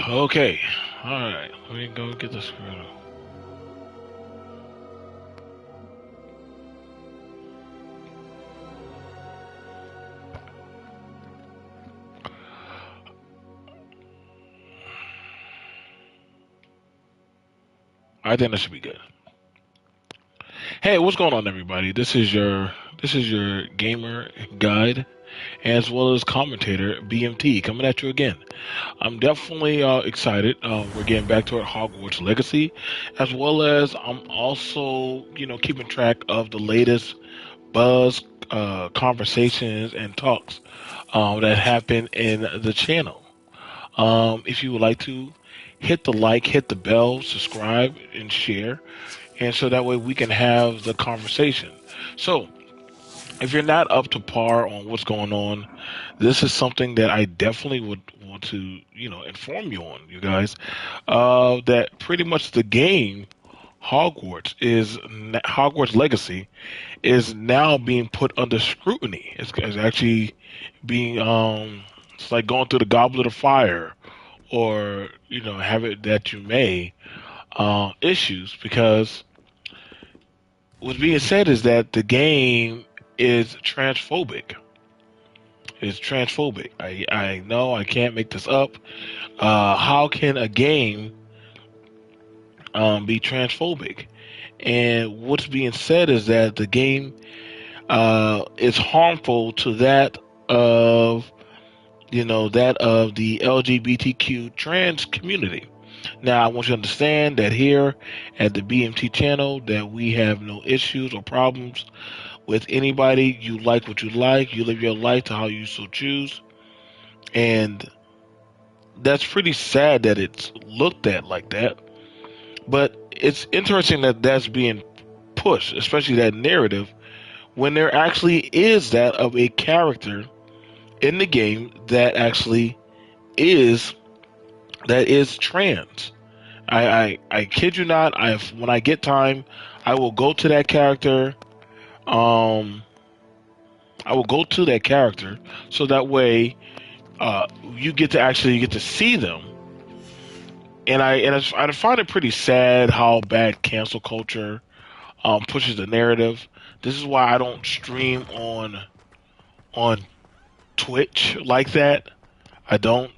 Okay. Alright. Let me go get the screen. I think that should be good. Hey, what's going on, everybody? This is your gamer guide as well as commentator B.M.T. coming at you again. I'm definitely excited. We're getting back to our Hogwarts Legacy, as well as I'm also keeping track of the latest buzz, conversations, and talks that happen in the channel. If you would like to hit the like, hit the bell, subscribe, and share, and so that way we can have the conversation. So, if you're not up to par on what's going on, this is something that I definitely would want to, inform you on, you guys. That pretty much the game Hogwarts Legacy is now being put under scrutiny. It's actually being it's like going through the goblet of fire, or have it that you may issues, because what's being said is that the game is transphobic. It's transphobic. I know I can't make this up. How can a game be transphobic? And what's being said is that the game is harmful to that of that of the LGBTQ trans community. Now, I want you to understand that here at the BMT channel, that we have no issues or problems with anybody. You like what you like. You live your life to how you so choose. And that's pretty sad that it's looked at like that. But it's interesting that that's being pushed, especially that narrative, when there actually is that of a character in the game that actually is trans. I kid you not. When I get time, I will go to that character. Um, I will go to that character so that way you get to see them. And I find it pretty sad how bad cancel culture pushes the narrative. This is why I don't stream on Twitch like that. I don't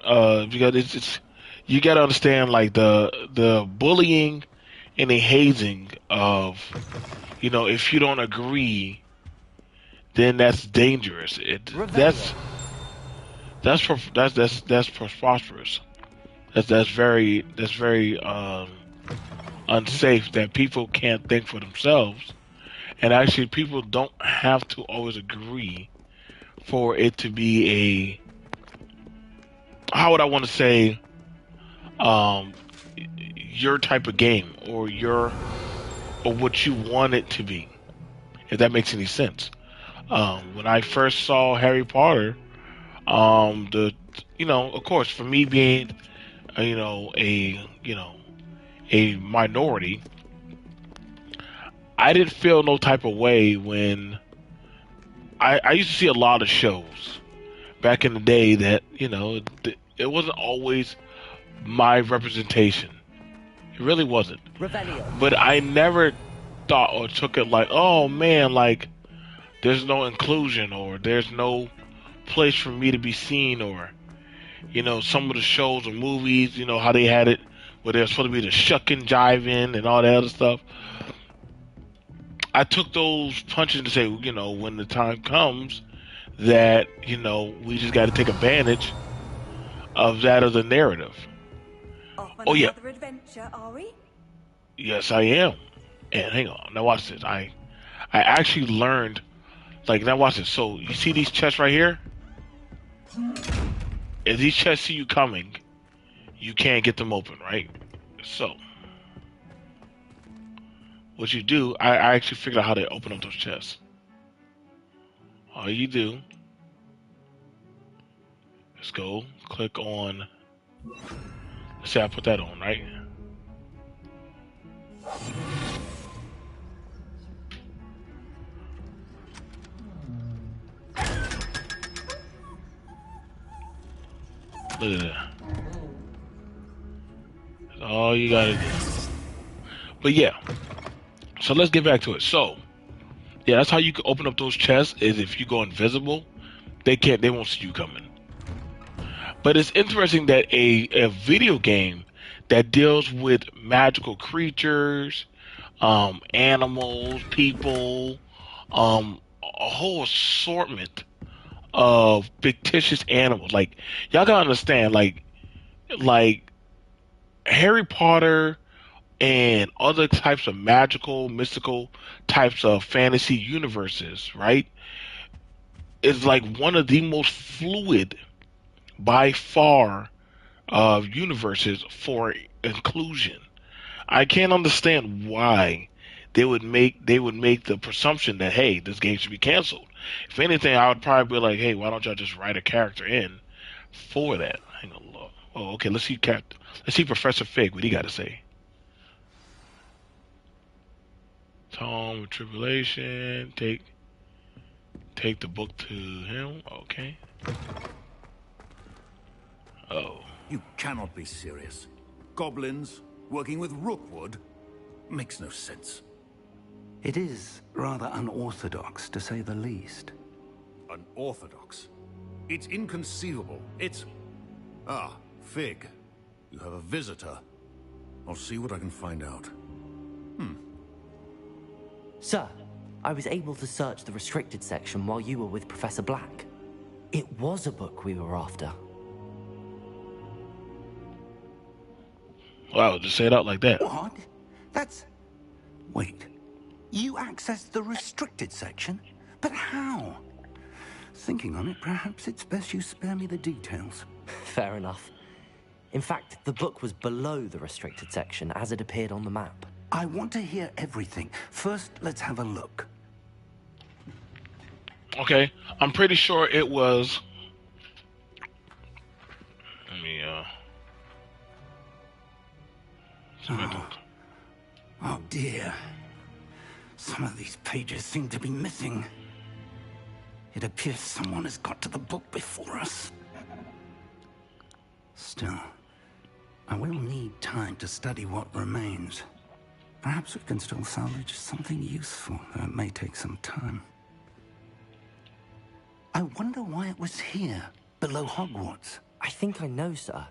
because it's you got to understand, like, the bullying and the hazing of, if you don't agree, then that's dangerous. That's preposterous. That's very unsafe, that people can't think for themselves. And actually, people don't have to always agree for it to be a, how would I want to say, um your type of game, or what you want it to be, if that makes any sense. When I first saw Harry Potter, the of course, for me being a minority, I didn't feel no type of way when I used to see a lot of shows back in the day that it wasn't always my representation. It really wasn't. But I never thought or took it like, oh man, like there's no inclusion, or there's no place for me to be seen, or some of the shows or movies, how they had it where they're supposed to be the shucking, jiving, and all that other stuff. I took those punches to say, when the time comes that we just got to take advantage of that as a narrative. Off on Oh yeah, another adventure, are we? yes I am. And hang on, now watch this. I actually learned, like, now watch this. So you see these chests right here? If these chests see you coming, you can't get them open, right? So what you do, I actually figured out how to open up those chests. All you do is go click on. Let's say I put that on, right? Look at that. All you gotta do. But yeah, so let's get back to it. So yeah, that's how you can open up those chests. Is if you go invisible, they won't see you coming. But it's interesting that a video game that deals with magical creatures, animals, people, a whole assortment of fictitious animals. Like y'all gotta understand, like Harry Potter and other types of magical, mystical types of fantasy universes, right? Is like one of the most fluid by far of universes for inclusion. I can't understand why they would make the presumption that hey, this game should be canceled. If anything, I would probably be like, hey, why don't y'all just write a character in for that? Hang on, look. Oh, okay. Let's see Professor Fig. What he got to say? Tome of Tribulation. Take the book to him. Okay. Oh. You cannot be serious. Goblins working with Rookwood makes no sense. It is rather unorthodox, to say the least. Unorthodox. It's inconceivable. It's... Ah, Fig. You have a visitor. I'll see what I can find out. Sir, I was able to search the restricted section while you were with Professor Black. It was a book we were after. Wow, just say it out like that. What? That's... Wait. You accessed the restricted section? But how? Thinking on it, perhaps it's best you spare me the details. Fair enough. In fact, the book was below the restricted section as it appeared on the map. I want to hear everything. First, let's have a look. Okay, I'm pretty sure it was. Let me Oh dear. Some of these pages seem to be missing. It appears someone has got to the book before us. Still, I will need time to study what remains. Perhaps we can still salvage something useful, though it may take some time. I wonder why it was here, below Hogwarts. I think I know, sir.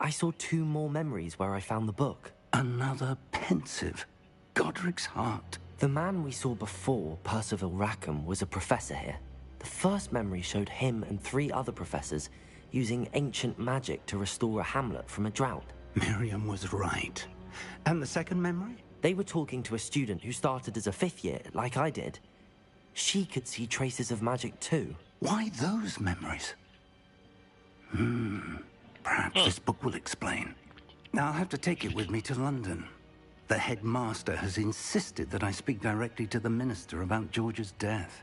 I saw 2 more memories where I found the book. Another pensive. Godric's heart. The man we saw before, Percival Rackham, was a professor here. The first memory showed him and 3 other professors using ancient magic to restore a hamlet from a drought. Miriam was right. And the second memory? They were talking to a student who started as a 5th year, like I did. She could see traces of magic too. Why those memories? Perhaps this book will explain. Now I'll have to take it with me to London. The headmaster has insisted that I speak directly to the minister about George's death.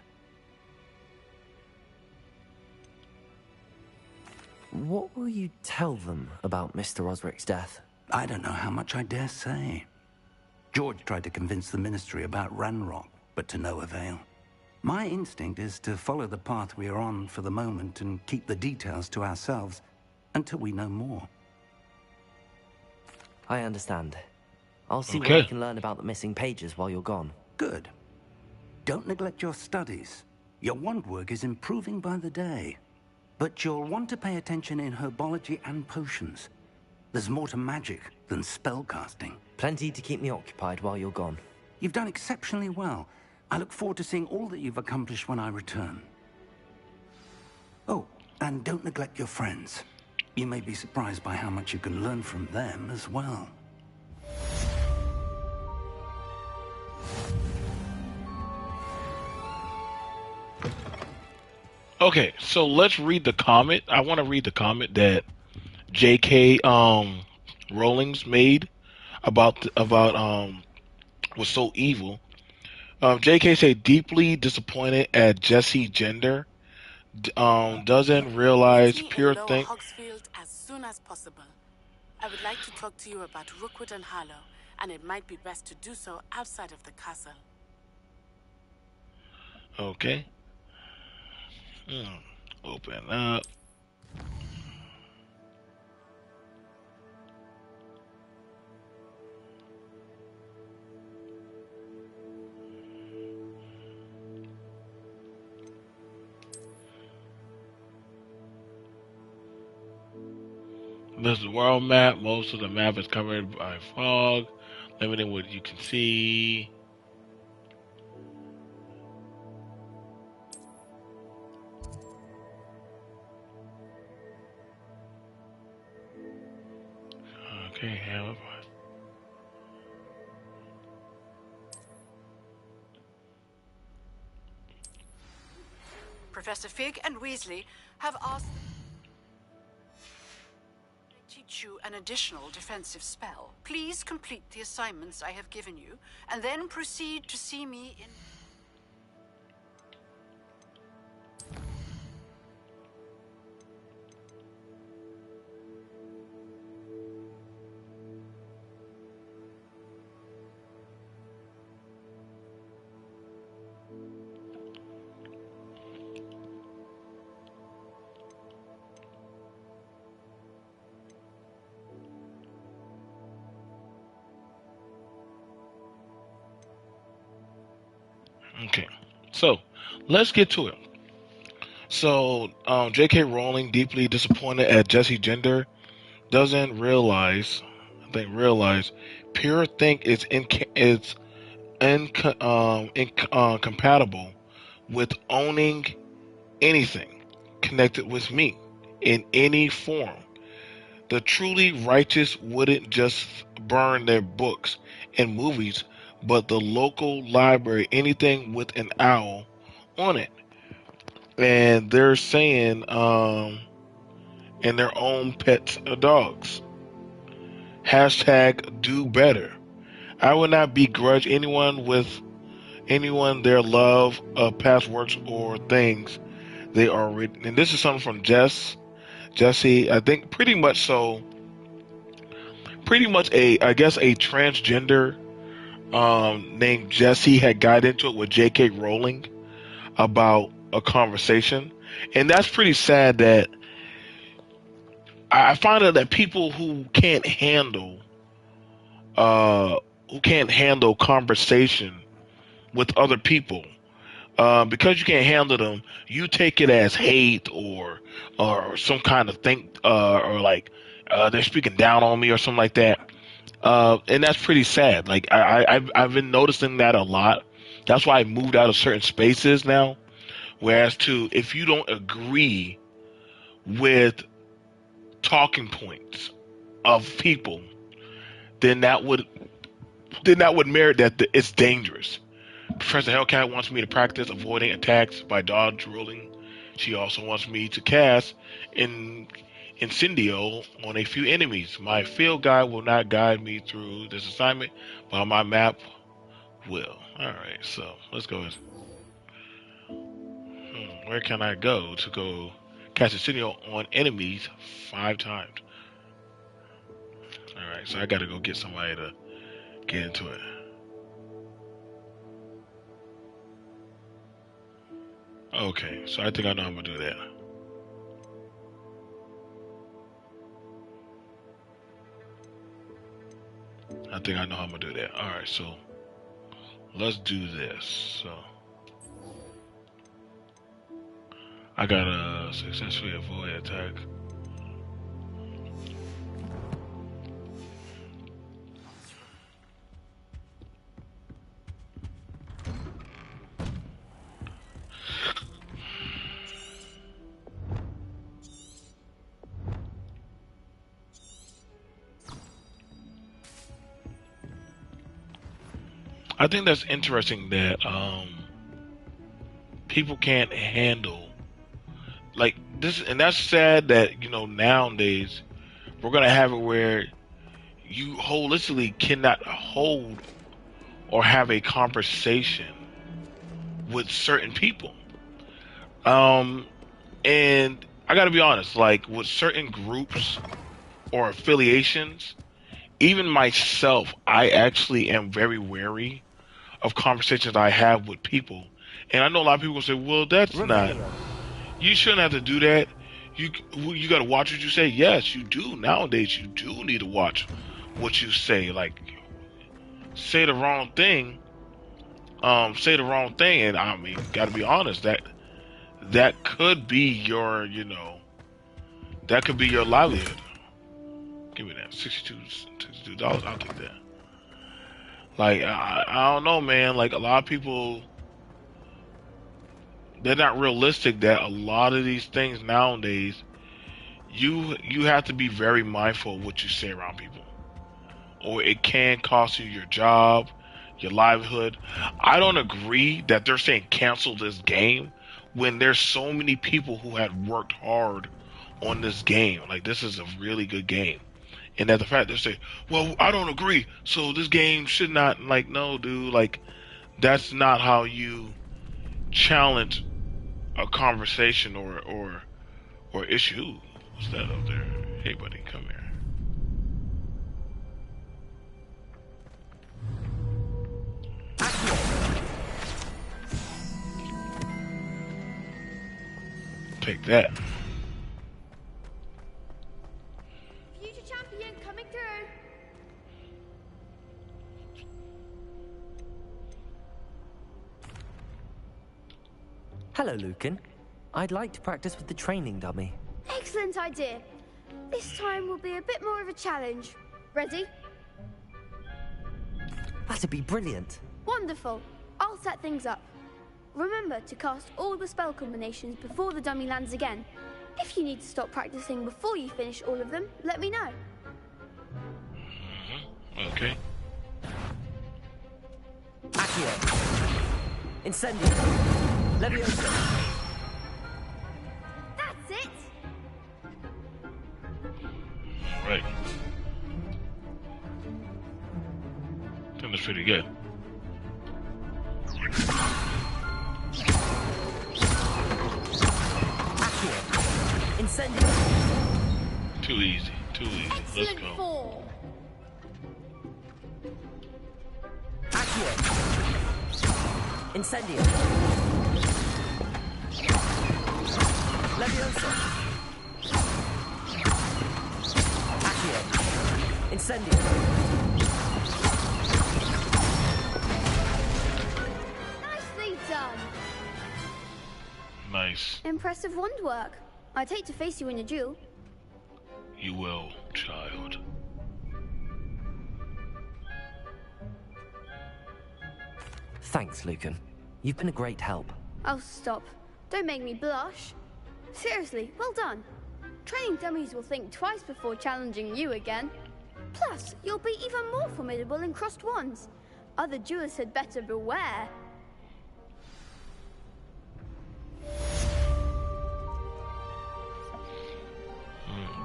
What will you tell them about Mr. Osric's death? I don't know how much I dare say. George tried to convince the ministry about Ranrock, but to no avail. My instinct is to follow the path we are on for the moment and keep the details to ourselves until we know more. I understand. I'll see what Okay. I can learn about the missing pages while you're gone. Good. Don't neglect your studies. Your wand work is improving by the day. But you'll want to pay attention in herbology and potions. There's more to magic than spellcasting. Plenty to keep me occupied while you're gone. You've done exceptionally well. I look forward to seeing all that you've accomplished when I return. Oh, and don't neglect your friends. You may be surprised by how much you can learn from them as well. Okay, so let's read the comment. I want to read the comment that J.K. Rowling's made about was so evil. J.K. said deeply disappointed at Jesse Gender. Doesn't realize Meet me pure in Lower think. Hogsfield as soon as possible. I would like to talk to you about Rookwood and Harlow, and it might be best to do so outside of the castle. Okay. Open up. This is the world map. Most of the map is covered by fog, limiting what you can see. Okay, yeah. Professor Fig and Weasley have asked to teach you an additional defensive spell. Please complete the assignments I have given you, and then proceed to see me in... Okay, so let's get to it. So, J.K. Rowling, deeply disappointed at Jesse's gender, doesn't realize, I think, pure think is incompatible with owning anything connected with me in any form. The truly righteous wouldn't just burn their books and movies, but the local library, anything with an owl on it. And they're saying, and their own pets or dogs. Hashtag do better. I would not begrudge anyone their love of past works or things they are written. And this is something from Jesse, I think pretty much I guess a transgender named Jesse had got into it with J.K. Rowling about a conversation. And that's pretty sad that I find out that people uh who can't handle conversation with other people, because you can't handle them, you take it as hate or some kind of thing, or like they're speaking down on me or something like that. And that's pretty sad. Like I've been noticing that a lot. That's why I moved out of certain spaces now. Whereas to if you don't agree with talking points of people, then that would merit that it's dangerous. Professor Hellcat wants me to practice avoiding attacks by dodge rolling. She also wants me to cast in Incendio on a few enemies. My field guide will not guide me through this assignment, but my map will. Alright, so let's go. Where can I go to go cast Incendio on enemies 5 times? Alright, so I gotta go get somebody to get into it. Okay, so I think I know how I'm gonna do that. I think I know how I'm gonna do that. Alright, so let's do this. So I gotta successfully avoid attack. I think that's interesting that people can't handle like this, and that's sad that nowadays we're gonna have it where you holistically cannot hold or have a conversation with certain people. Um, and I gotta be honest, like with certain groups or affiliations, even myself, I actually am very wary of conversations I have with people. And I know a lot of people say, "Well, that's not. Reveal. You shouldn't have to do that. You got to watch what you say." Yes, you do. Nowadays, you do need to watch what you say. Like, say the wrong thing, and I mean, got to be honest. That could be your, that could be your livelihood. Give me that. $62. I'll take that. Like I don't know, man. Like a lot of people, they're not realistic. That a lot of these things nowadays, you have to be very mindful of what you say around people, or it can cost you your job, your livelihood. I don't agree that they're saying cancel this game when there's so many people who had worked hard on this game. Like this is a really good game. And that the fact they say, well, I don't agree, so this game should not, like, no, dude, like that's not how you challenge a conversation or issue. What's that up there? Hey buddy, come here. Take that. Future champion coming through. Hello, Lucan. I'd like to practice with the training dummy. Excellent idea. This time will be a bit more of a challenge. Ready? That'd be brilliant. Wonderful. I'll set things up. Remember to cast all the spell combinations before the dummy lands again. If you need to stop practicing before you finish all of them, let me know. Okay. Accio. Incendio. Leviosa. That's it! All right. I think that's pretty good. Accio. Incendio. Too easy. Too easy. Let's Excellent go. form. Accio. Incendio. Leviosa. Accio. Incendio. Nicely done. Nice. Impressive wand work. I'd hate to face you in a duel. You will, child. Thanks, Lucan. You've been a great help. Oh, stop. Don't make me blush. Seriously, well done. Training dummies will think twice before challenging you again. Plus, you'll be even more formidable in crossed wands. Other duelists had better beware.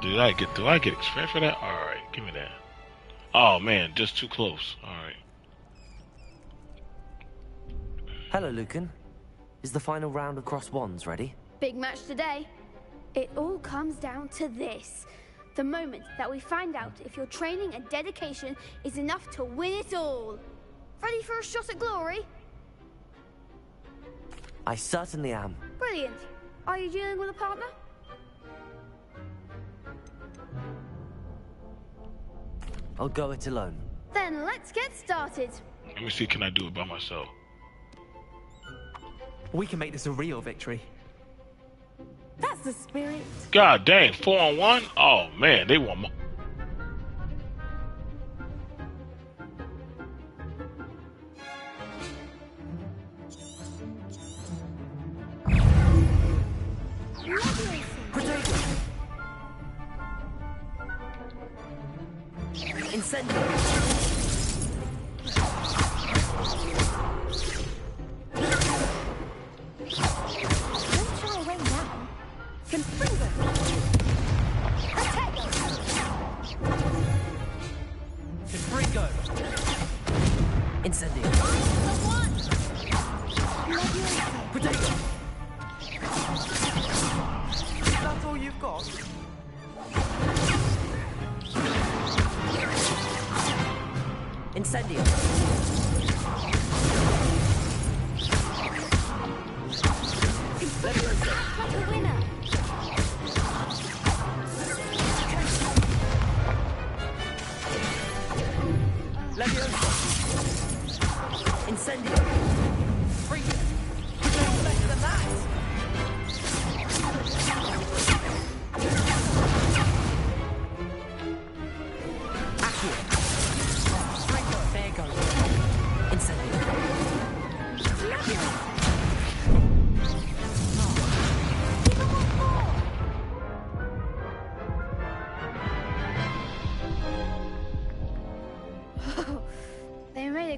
Do I get experience for that? All right, give me that. Oh man, just too close. All right. Hello, Lucan. Is the final round of cross wands ready? Big match today. It all comes down to this. The moment that we find out if your training and dedication is enough to win it all. Ready for a shot at glory? I certainly am. Brilliant. Are you dealing with a partner? I'll go it alone. Then let's get started. Let me see, can I do it by myself? We can make this a real victory. That's the spirit. God dang, 4-on-1? Oh man, they want more. Incendio. Don't shy away now. Confringo. Attack! Confringo. Incendio. Protego. That's all you've got? Incendio. Leviosa. Cut a winner. Leviosa. Incendio. Freak it. You're better than that.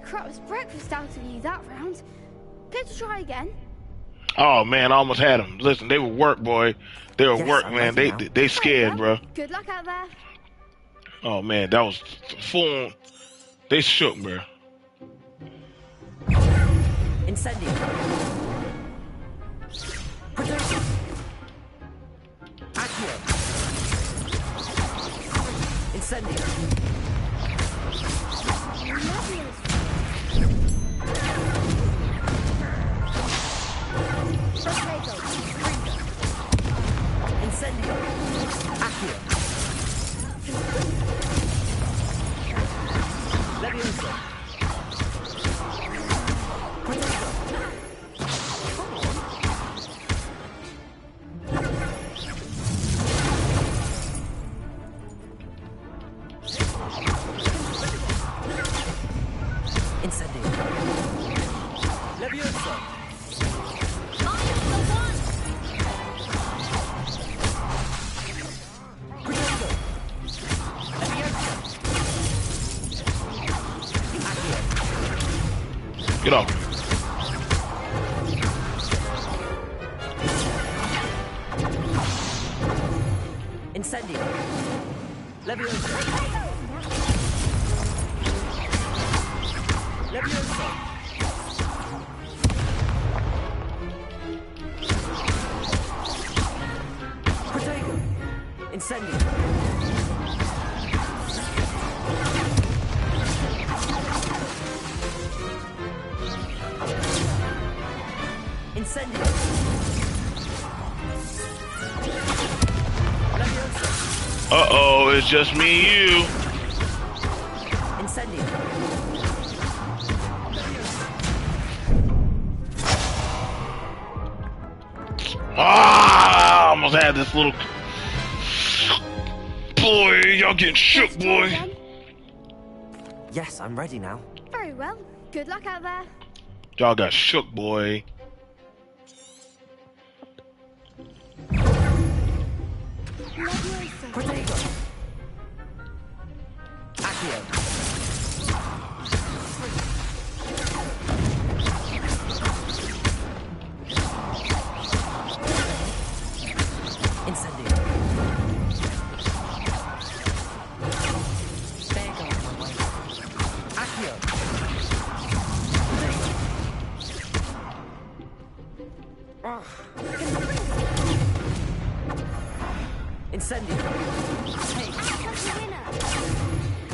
crap's breakfast out of you that round. Care to try again? Oh man, I almost had them. Listen, they were work, boy. They were Yes, work, I'm man. ready They now. they scared, Very well. bro. Good luck out there. Oh man, that was full. They shook, bro. Incendio. Protection. Accio. Incendio. Potato. Incendio. Accio. Levioso. Protesto. Incendio. Levioso. Protesto. Levioso. Accio. Get off. Incendio. Levioso. Levioso. Protego. Incendio. Incendio. Levioso. Uh-oh, it's just me and you. Incendio. Ah, I almost had this little boy. Y'all getting shook, Let's try boy. again. Yes, I'm ready now. Very well. Good luck out there. Y'all got shook, boy. Leviosa. Protego. Accio. Incendio. There goes my way. Accio. Incendio. Hey. That's the winner.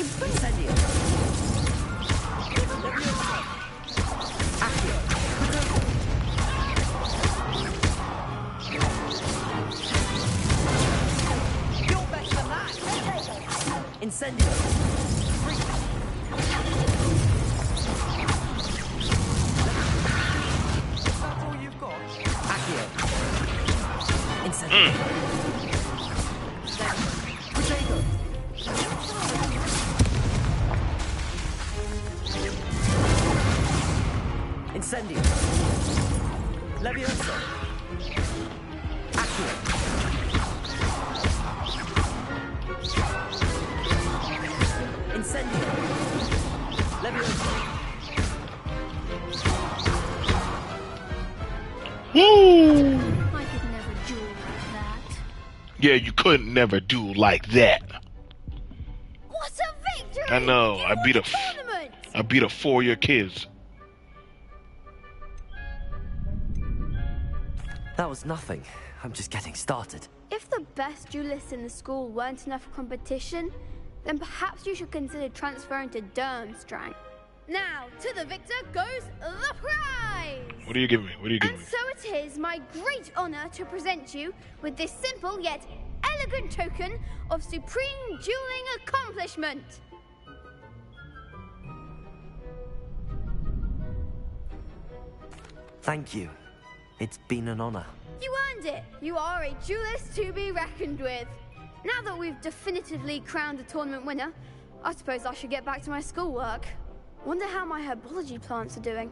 Incendio. Accio. You're better than that. Incendio. That's all you've got. Accio. Incendio. Protego. Incendio. Levioso. Accio. Incendio. Levioso. Woo! I could never duel like that. Yeah, you couldn't never do like that. What a victory! I know. You I beat won a the tournament! I beat a 4-year kids. That was nothing. I'm just getting started. If the best duelists in the school weren't enough for competition, then perhaps you should consider transferring to Durmstrang. Now, to the victor goes the prize! What do you give me? What do you give And me? so it is my great honor to present you with this simple yet elegant token of supreme dueling accomplishment. Thank you. It's been an honor. You earned it. You are a duelist to be reckoned with. Now that we've definitively crowned the tournament winner, I suppose I should get back to my schoolwork. Wonder how my herbology plants are doing.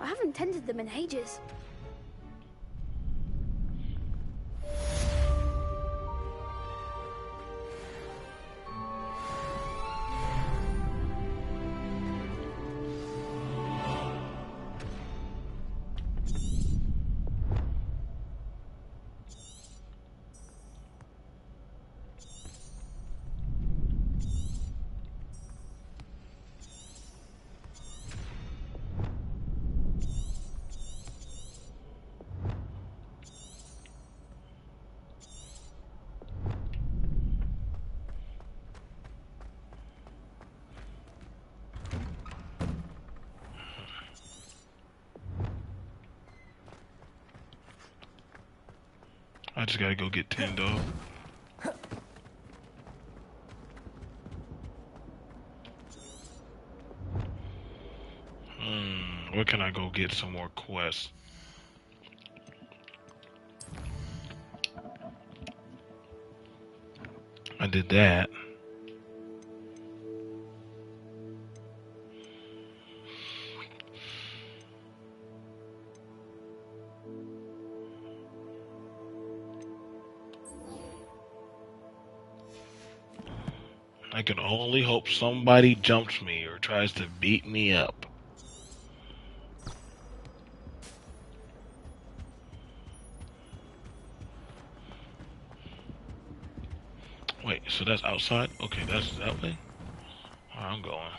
I haven't tended them in ages. I just gotta go get 10 though. Where can I go get some more quests? I did that. I can only hope somebody jumps me or tries to beat me up. Wait, so that's outside? Okay, that's that way? Alright, I'm going.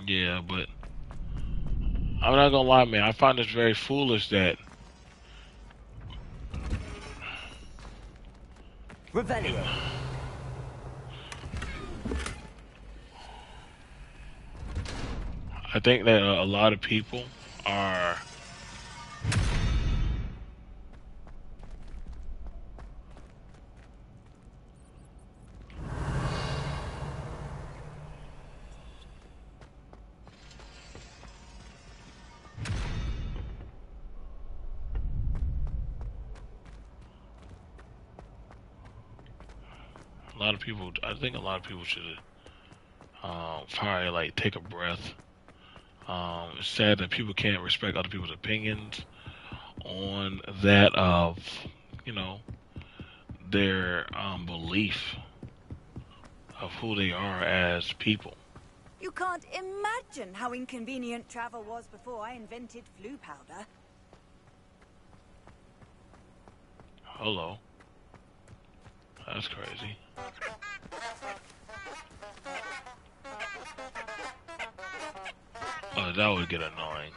Yeah, but I'm not gonna lie, man. I find this very foolish that Revelio. I think that a lot of people are I think a lot of people should probably like take a breath. It's sad that people can't respect other people's opinions on that of, you know, their belief of who they are as people. You can't imagine how inconvenient travel was before I invented flu powder. Hello. That's crazy. Oh, that would get annoying.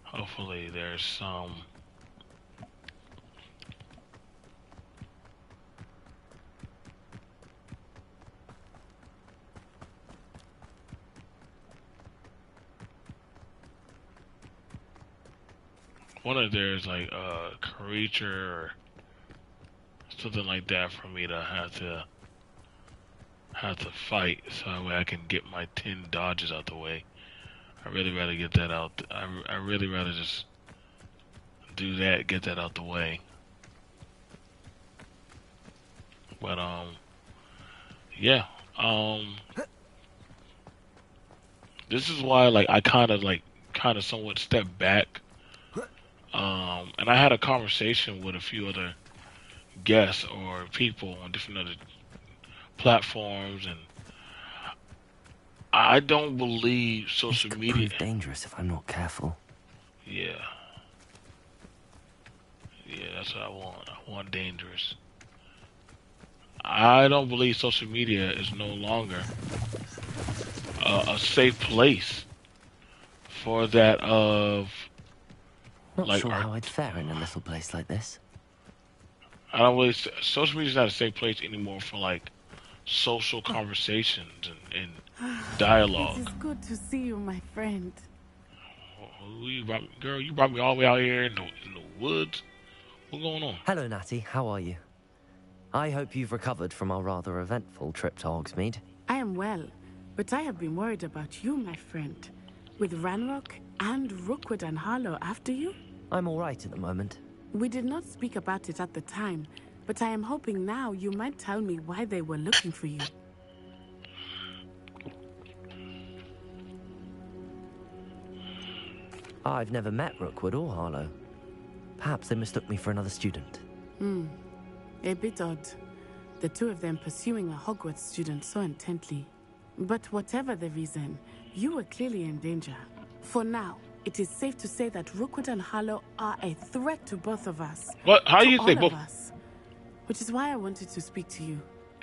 Hopefully there's some... One of there's like a creature or something like that for me to have to fight so that way I can get my 10 dodges out the way. I really rather get that out. I really rather just do that, get that out the way. But yeah. This is why like I kind of somewhat step back. And I had a conversation with a few other guests or people on different other platforms, and I don't believe social This could media. prove dangerous if I'm not careful. Yeah, that's what I want. I want dangerous. I don't believe social media is no longer a safe place for that of Not like sure how I'd fare in a little place like this. I don't really. Social media is not a safe place anymore for like social conversations and dialogue. It is good to see you, my friend. Girl, you brought me all the way out here in the woods. What's going on? Hello, Natty. How are you? I hope you've recovered from our rather eventful trip to Hogsmeade. I am well, but I have been worried about you, my friend. With Ranrock and Rookwood and Harlow after you? I'm all right at the moment. We did not speak about it at the time, but I am hoping now you might tell me why they were looking for you. I've never met Rookwood or Harlow. Perhaps they mistook me for another student. A bit odd. The two of them pursuing a Hogwarts student so intently. But whatever the reason, you were clearly in danger. For now, it is safe to say that Rookwood and Harlow are a threat to both of us. What? How to you all say of both? us. Which is why I wanted to speak to you.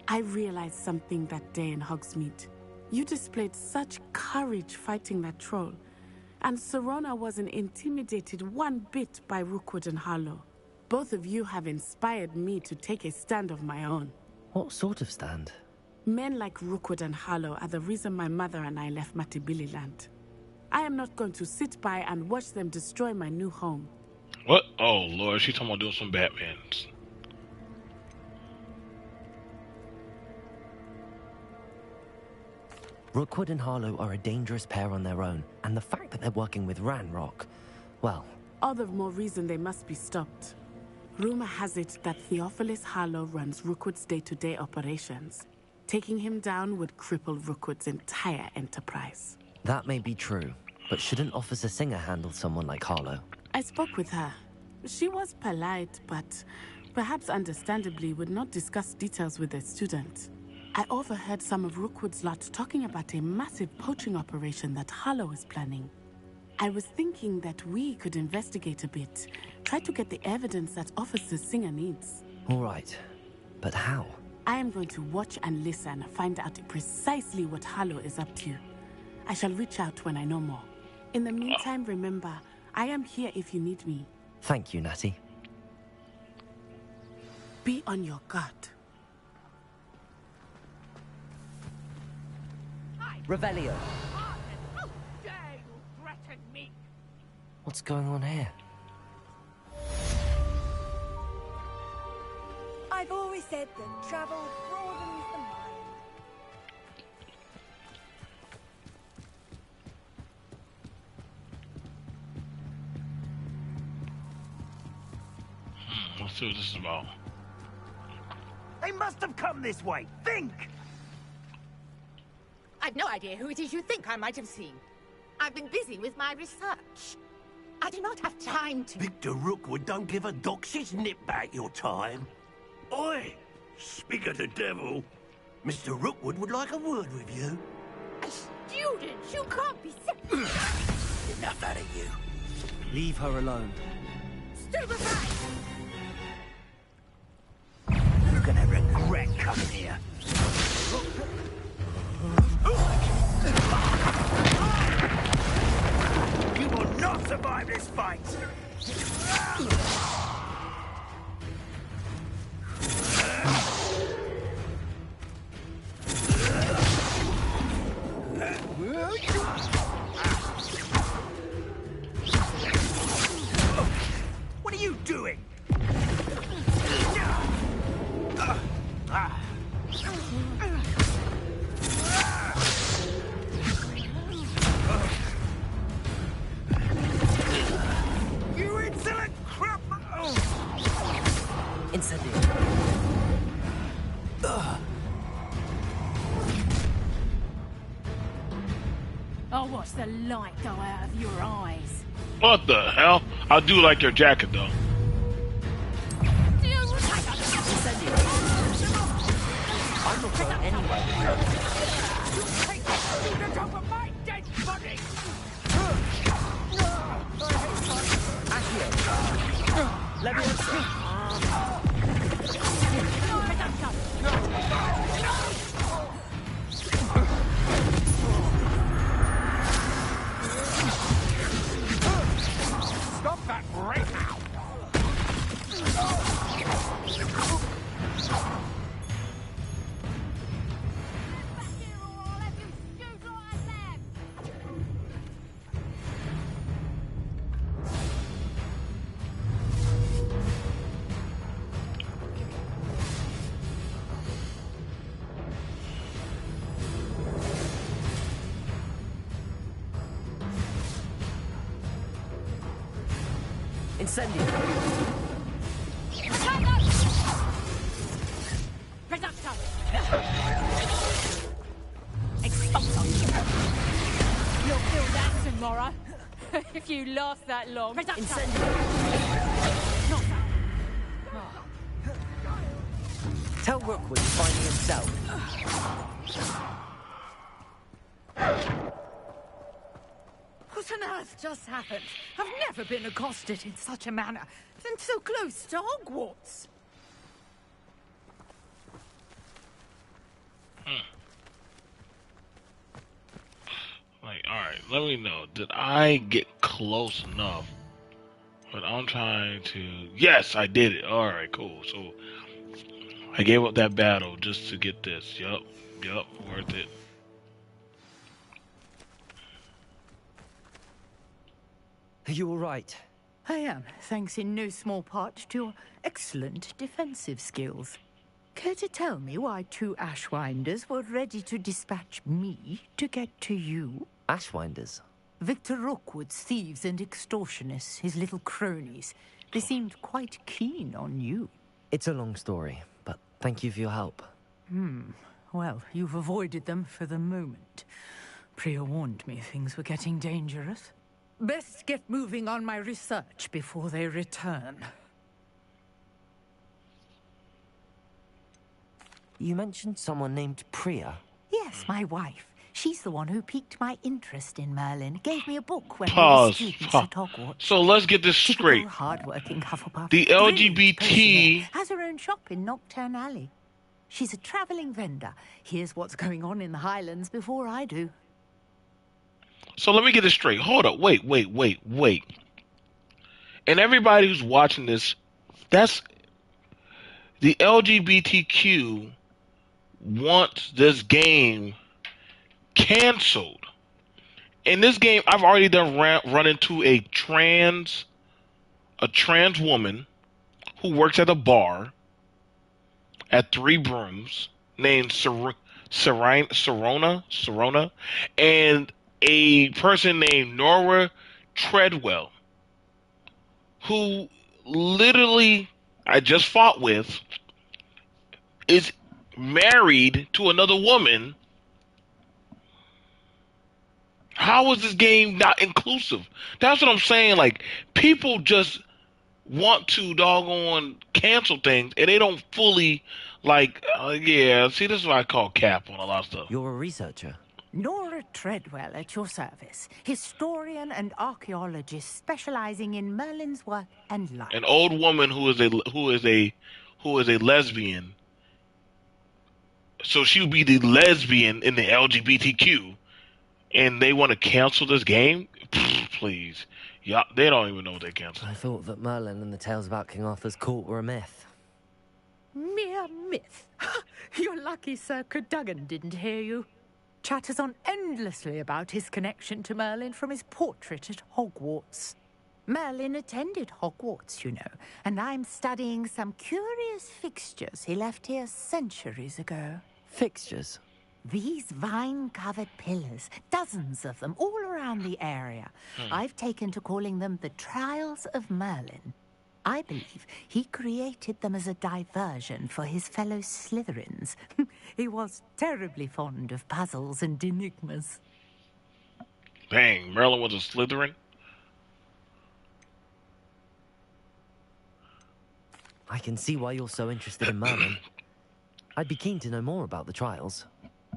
I realized something that day in Hogsmeade. You displayed such courage fighting that troll. And Serona wasn't intimidated one bit by Rookwood and Harlow. Both of you have inspired me to take a stand of my own. What sort of stand? Men like Rookwood and Harlow are the reason my mother and I left Matibili land. I am not going to sit by and watch them destroy my new home. What? Oh Lord, she talking about doing some Batmans. Rookwood and Harlow are a dangerous pair on their own, and the fact that they're working with Ranrock, well... All the more reason they must be stopped. Rumor has it that Theophilus Harlow runs Rookwood's day-to-day operations. Taking him down would cripple Rookwood's entire enterprise. That may be true, but shouldn't Officer Singer handle someone like Harlow? I spoke with her. She was polite, but perhaps understandably would not discuss details with a student. I overheard some of Rookwood's lot talking about a massive poaching operation that Harlow is planning. I was thinking that we could investigate a bit, try to get the evidence that Officer Singer needs. All right, but how? I am going to watch and listen, find out precisely what Harlow is up to. I shall reach out when I know more. In the meantime, remember, I am here if you need me. Thank you, Natty. Be on your guard. Revelio. How dare you threaten me? What's going on here? I've always said that travel broadens the mind. Let's see what this is about. They must have come this way. Think! I've no idea who it is you think I might have seen. I've been busy with my research. I do not have time to... Victor Rookwood don't give a doxy's nip back your time. Oi! Speak of the devil. Mr. Rookwood would like a word with you. A student? You can't be Enough out of you. Leave her alone. stupefied! You're gonna regret coming here. You will not survive this fight! What are you doing? You insolent crap! Incendio. I'll watch the light go out of your eyes. What the hell? I do like your jacket though. I'm not going anywhere. Take that student over my dead body! Accio. Leviosa. Stop that right now! Incendio. Reducto! Expulso! You'll feel that tomorrow, if you last that long. Reducto! Incendio. Not that. Tell Rookwood to find me himself. What on earth just happened? I've never been accosted in such a manner, and so close to Hogwarts. Like, alright, let me know. Did I get close enough? But I'm trying to... Yes, I did it. Alright, cool. So, I gave up that battle just to get this. Yup, worth it. you all right? I am, thanks in no small part to your excellent defensive skills. Care to tell me why 2 Ashwinders were ready to dispatch me to get to you? Ashwinders? Victor Rookwood's thieves and extortionists, his little cronies. They seemed quite keen on you. It's a long story, but thank you for your help. Well, you've avoided them for the moment. Priya warned me things were getting dangerous. Best get moving on my research before they return. You mentioned someone named Priya. Yes, my wife. She's the one who piqued my interest in Merlin. Gave me a book when we were Pause. students at Hogwarts. So let's get this Typical straight. hard-working Hufflepuff. The Brilliant LGBT person, has her own shop in Nocturne Alley. She's a travelling vendor. Here's what's going on in the Highlands before I do. So let me get this straight. Hold up. Wait. And everybody who's watching this, that's the LGBTQ wants this game canceled. In this game, I've already run into a trans woman who works at a bar at Three Brooms named Serona, and a person named Nora Treadwell, who literally I just fought with, is married to another woman. How is this game not inclusive? That's what I'm saying. Like, people just want to doggone cancel things, and they don't fully, like, yeah, see, this is what I call cap on a lot of stuff. You're a researcher. Nora Treadwell at your service. Historian and archaeologist specializing in Merlin's work and life. An old woman who is a lesbian. So she would be the lesbian in the LGBTQ, and they want to cancel this game? Please. Yeah, they don't even know what they canceled. I thought that Merlin and the tales about King Arthur's court were a myth. Mere myth. You're lucky Sir Cadogan didn't hear you. Chatters on endlessly about his connection to Merlin from his portrait at Hogwarts. Merlin attended Hogwarts, you know, and I'm studying some curious fixtures he left here centuries ago. Fixtures? These vine-covered pillars, dozens of them, all around the area. I've taken to calling them the Trials of Merlin. I believe he created them as a diversion for his fellow Slytherins. He was terribly fond of puzzles and enigmas. Dang, Merlin was a Slytherin? I can see why you're so interested in Merlin. I'd be keen to know more about the trials.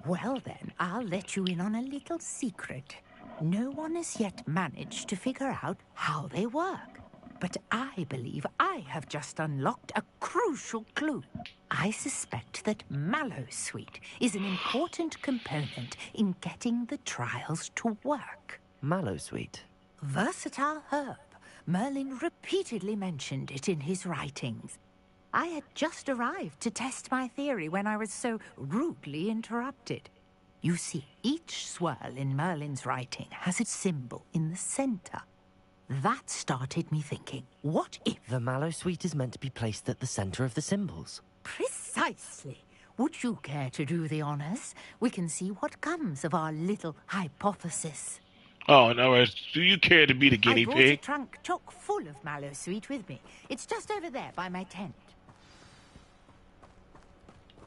Well then, I'll let you in on a little secret. No one has yet managed to figure out how they work. But I believe I have just unlocked a crucial clue. I suspect that Mallowsweet is an important component in getting the trials to work. Mallowsweet? Versatile herb. Merlin repeatedly mentioned it in his writings. I had just arrived to test my theory when I was so rudely interrupted. You see, each swirl in Merlin's writing has its symbol in the center. That started me thinking, what if... The Mallowsweet is meant to be placed at the center of the symbols. Precisely. Would you care to do the honors? We can see what comes of our little hypothesis. Oh, in other words, do you care to be the guinea I brought pig? a trunk chock full of Mallowsweet with me. It's just over there by my tent.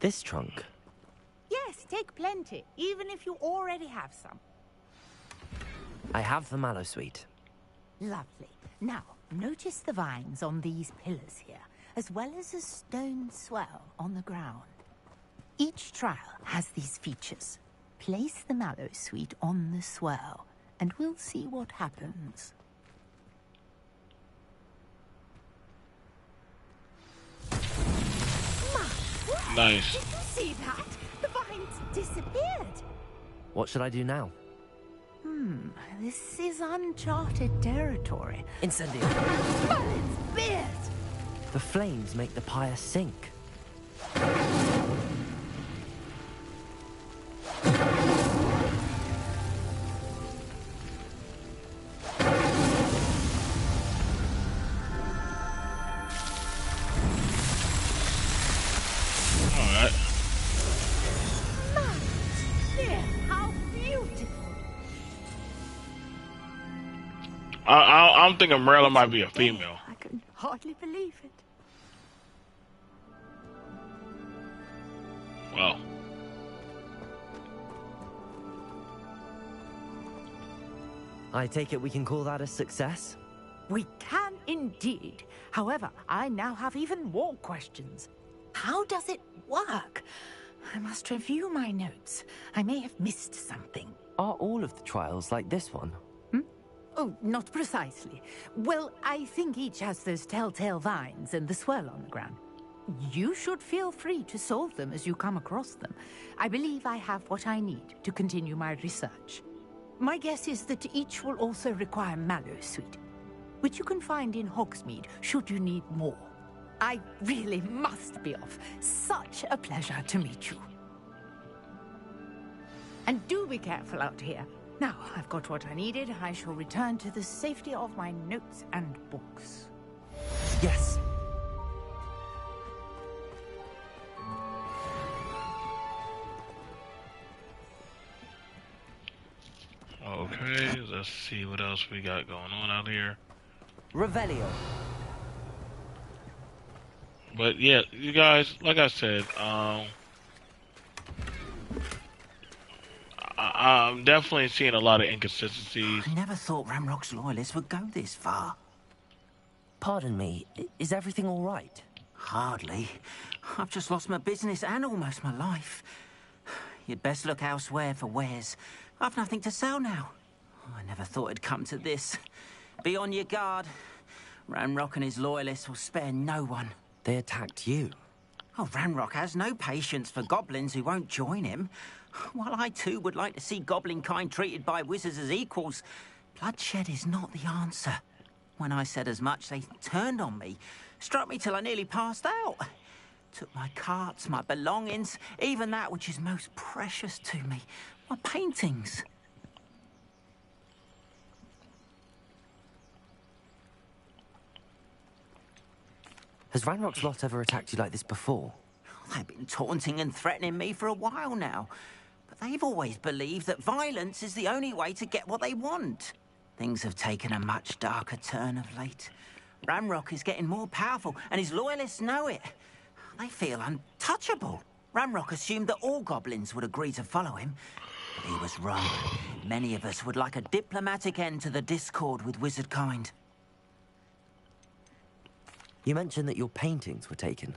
This trunk? Yes, take plenty, even if you already have some. I have the Mallowsweet. Lovely. Now, notice the vines on these pillars here, as well as a stone swell on the ground. Each trial has these features. Place the Mallowsweet on the swell, and we'll see what happens. Nice. Did you see that? The vines disappeared. What should I do now? This is uncharted territory. Incendio! Merlin's beard! The flames make the pyre sink. I'm thinking Marilyn might be a female. I can hardly believe it. Wow. I take it we can call that a success? We can indeed. However, I now have even more questions. How does it work? I must review my notes. I may have missed something. Are all of the trials like this one? Oh, not precisely. Well, I think each has those telltale vines and the swirl on the ground. You should feel free to solve them as you come across them. I believe I have what I need to continue my research. My guess is that each will also require mallow sweet, which you can find in Hogsmeade should you need more. I really must be off. Such a pleasure to meet you. And do be careful out here. Now, I've got what I needed. I shall return to the safety of my notes and books. Yes. Okay, let's see what else we got going on out here. Revelio. But yeah, you guys, like I said, I'm definitely seeing a lot of inconsistencies. I never thought Ranrock's loyalists would go this far. Pardon me, is everything all right? Hardly. I've just lost my business and almost my life. You'd best look elsewhere for wares. I've nothing to sell now. I never thought it'd come to this. Be on your guard. Ranrock and his loyalists will spare no one. They attacked you. Oh, Ranrock has no patience for goblins who won't join him. While I too would like to see goblin kind treated by wizards as equals, bloodshed is not the answer. When I said as much, they turned on me, struck me till I nearly passed out. Took my carts, my belongings, even that which is most precious to me, my paintings. Has Ranrock's lot ever attacked you like this before? They've been taunting and threatening me for a while now. But they've always believed that violence is the only way to get what they want. Things have taken a much darker turn of late. Ranrock is getting more powerful, and his loyalists know it. They feel untouchable. Ranrock assumed that all goblins would agree to follow him. But he was wrong. Many of us would like a diplomatic end to the discord with wizard kind. You mentioned that your paintings were taken.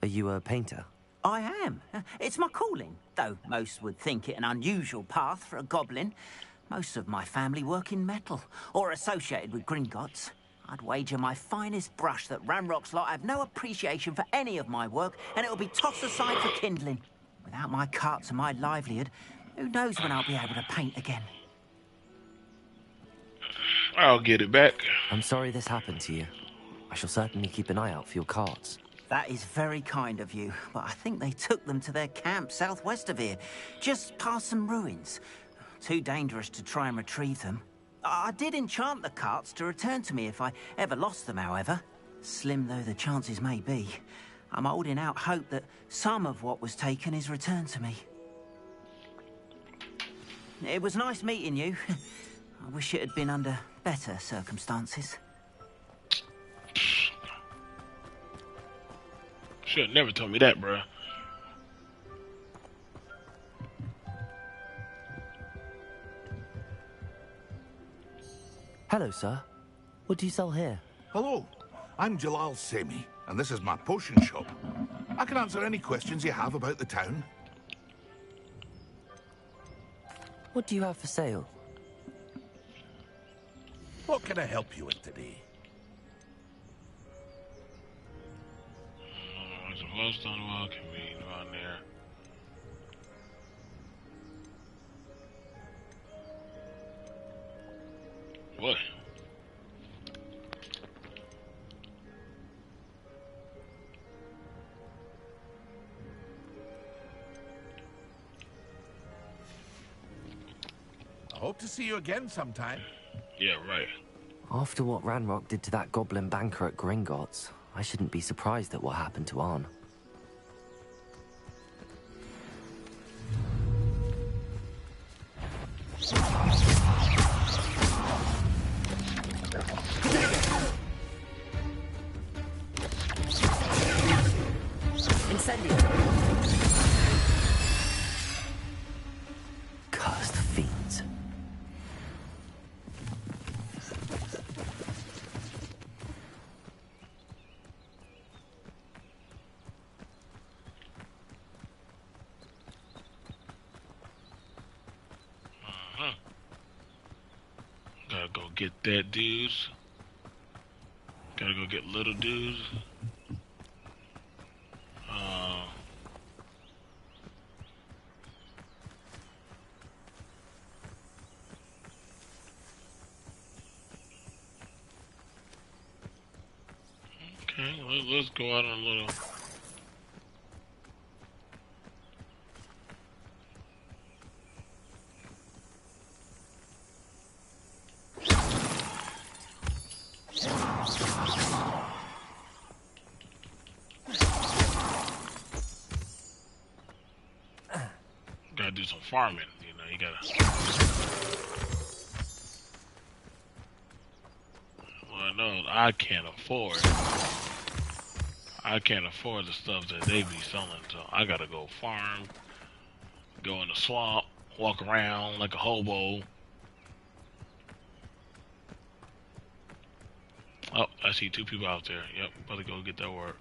Are you a painter? I am. It's my calling, though most would think it an unusual path for a goblin. Most of my family work in metal, or associated with Gringotts. I'd wager my finest brush that Ranrock's lot have no appreciation for any of my work, and it'll be tossed aside for kindling. Without my carts and my livelihood, who knows when I'll be able to paint again. I'll get it back. I'm sorry this happened to you. I shall certainly keep an eye out for your carts. That is very kind of you, but I think they took them to their camp southwest of here, just past some ruins. Too dangerous to try and retrieve them. I did enchant the carts to return to me if I ever lost them, however. Slim though the chances may be, I'm holding out hope that some of what was taken is returned to me. It was nice meeting you. I wish it had been under better circumstances. Should have never told me that, bruh. Hello, sir. What do you sell here? Hello, I'm Jalal Sami, and this is my potion shop. I can answer any questions you have about the town. What do you have for sale? What can I help you with today? There's a post on the wall. Can we go on there? What? I hope to see you again sometime. Yeah, right. After what Ranrock did to that goblin banker at Gringotts, I shouldn't be surprised at what happened to Arn. get that dudes. Gotta go get little dudes. Uh, okay, let's go out on a little. Gotta do some farming, you know, you gotta. Well, no, I can't afford the stuff that they be selling, so I gotta go farm, go in the swamp, walk around like a hobo. Oh, I see two people out there. Yep, better go get that work.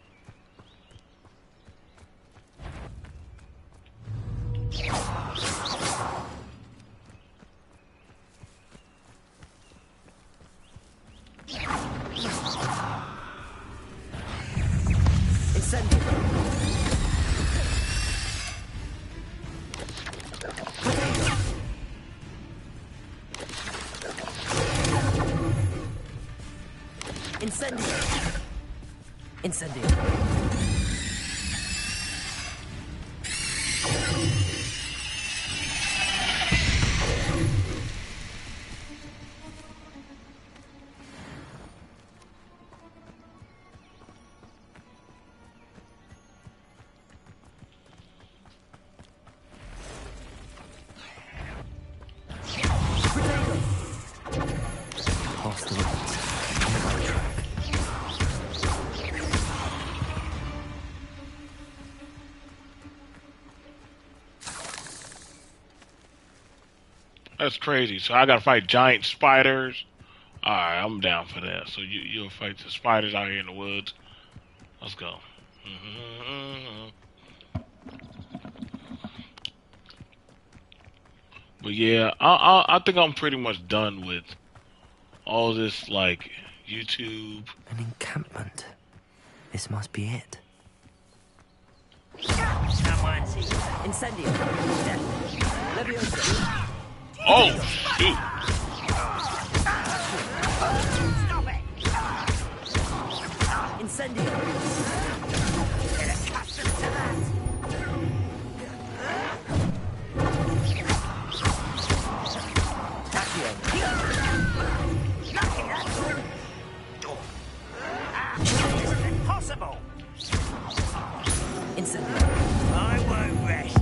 Incendio. That's crazy. So I gotta fight giant spiders. Alright, I'm down for that. So you'll fight the spiders out here in the woods. Let's go. But yeah, I think I'm pretty much done with all this like YouTube. An encampment. This must be it. Someone's here. Incendio. Leviosa. Oh shoot! Stop it! Incendio. Get accustomed to that. Lucky that. This is impossible. Incendio. I won't rest.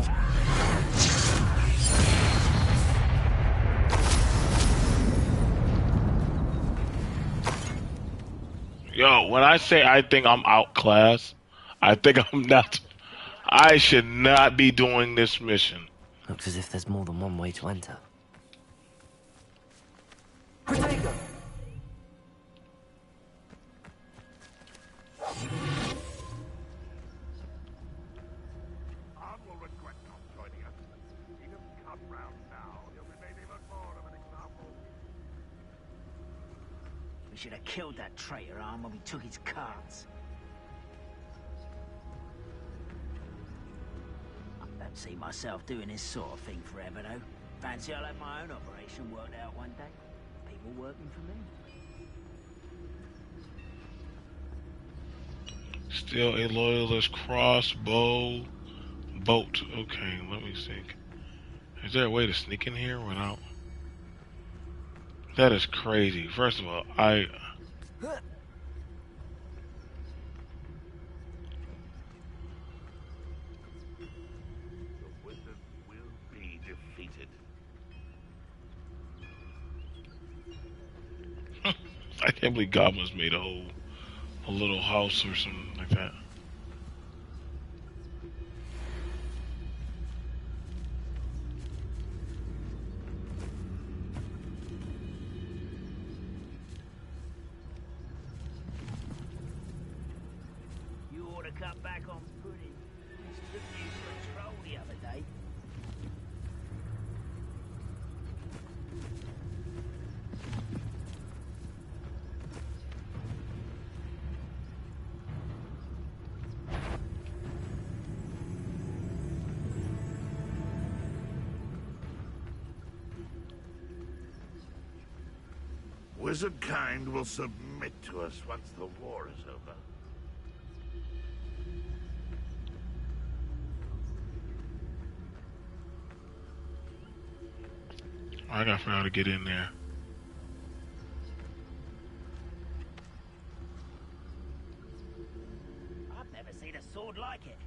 Yo, when I say I think I'm outclassed, I think I'm not. I should not be doing this mission. Looks as if there's more than one way to enter. Protego. We should have killed that traitor arm when we took his cards. I don't see myself doing this sort of thing forever, though. Fancy I'll have my own operation worked out one day. People working for me. Still a loyalist crossbow boat. Okay, let me think. Is there a way to sneak in here without? That is crazy. First of all, The wizard will be defeated. I can't believe goblins made a little house or something like that. You ought to cut back on pudding. This took you for a troll the other day. Wizard kind will submit to us once the war is over. I gotta figure out how to get in there. I've never seen a sword like it.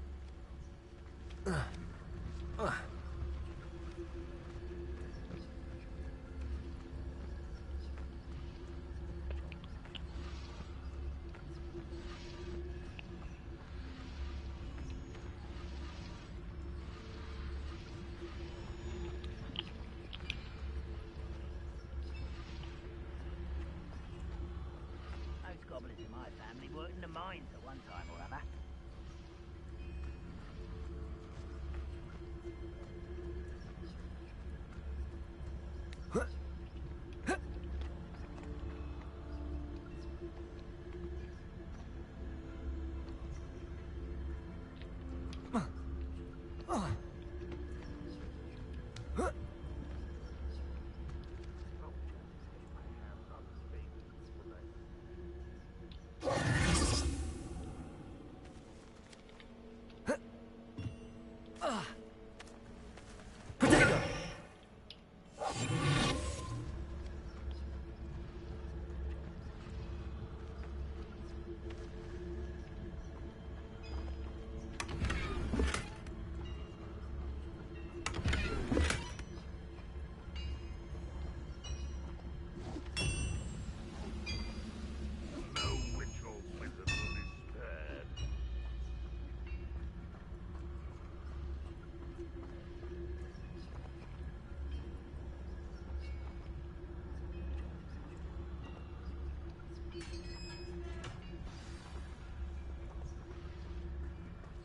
Most goblins in my family worked in the mines at one time or other.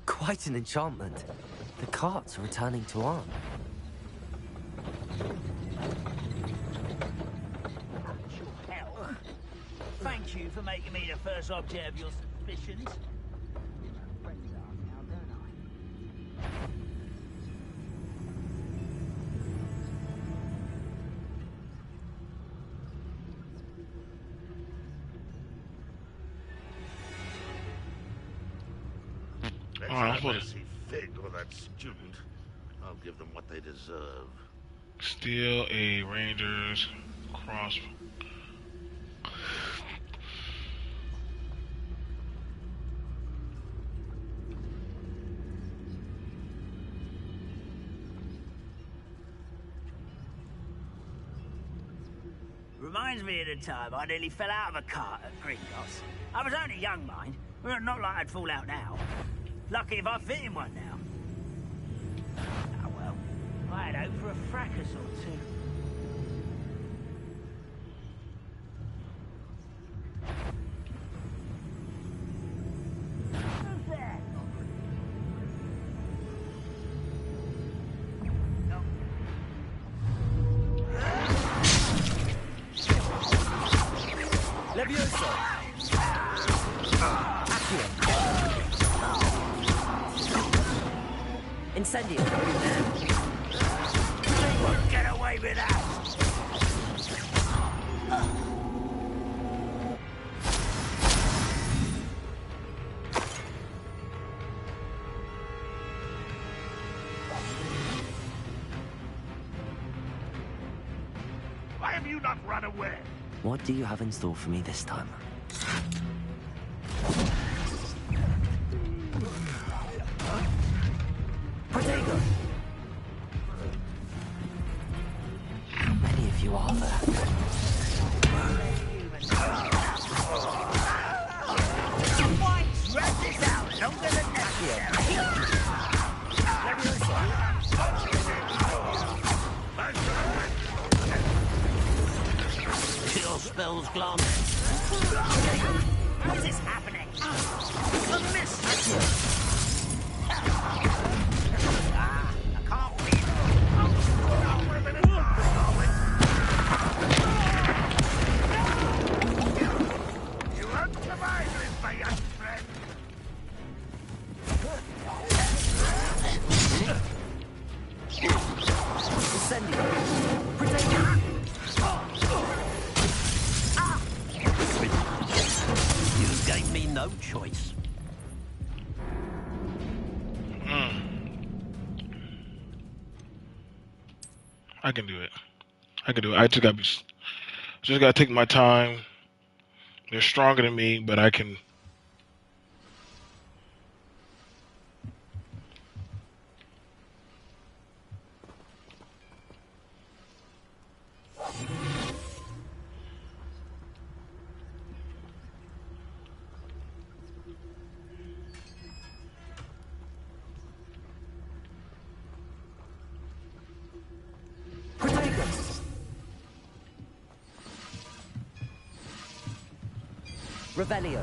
Quite an enchantment. The carts are returning to arm. Hell. Thank you for making me the first object of your suspicions. Friends are now, don't I? Next time I see Fig or that student, I'll give them what they deserve. Steal a ranger's cross. Reminds me of the time I nearly fell out of a cart at Gringotts. I was only young, mind. Well, not like I'd fall out now. Lucky if I fit in one now. Ah, well, I had hope for a fracas or two. Who's there? Levioso! Incendio! They won't get away with that! Why have you not run away? What do you have in store for me this time? Protego! How many of you are there? Rest this out longer than necessary. Your spells glance. What is happening? A mist! I can't read. You won't survive this, my young friend. Incendio! Protego! me no choice. I can do it. I can do it. I just gotta take my time. They're stronger than me, but I can. Revelio.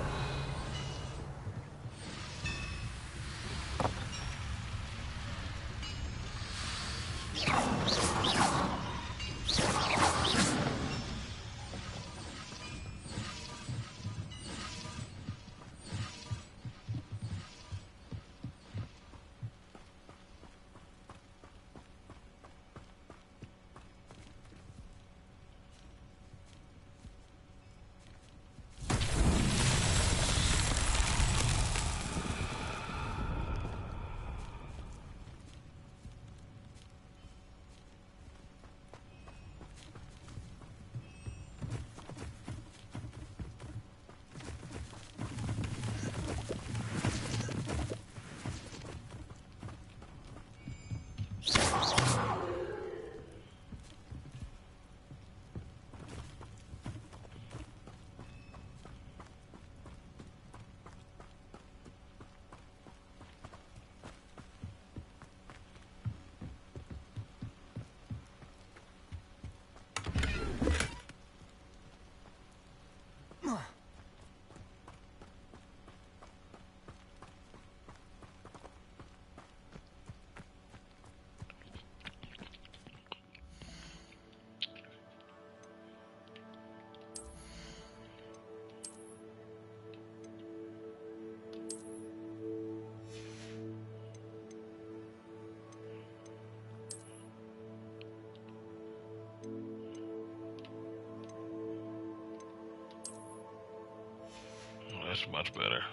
Oh, that's much better.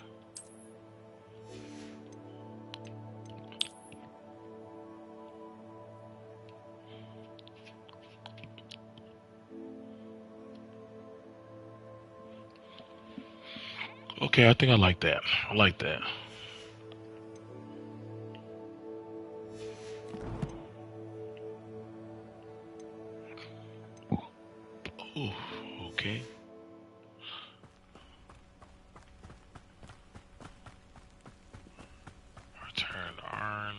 Okay, I think I like that. I like that. Ooh, okay. Return Arn.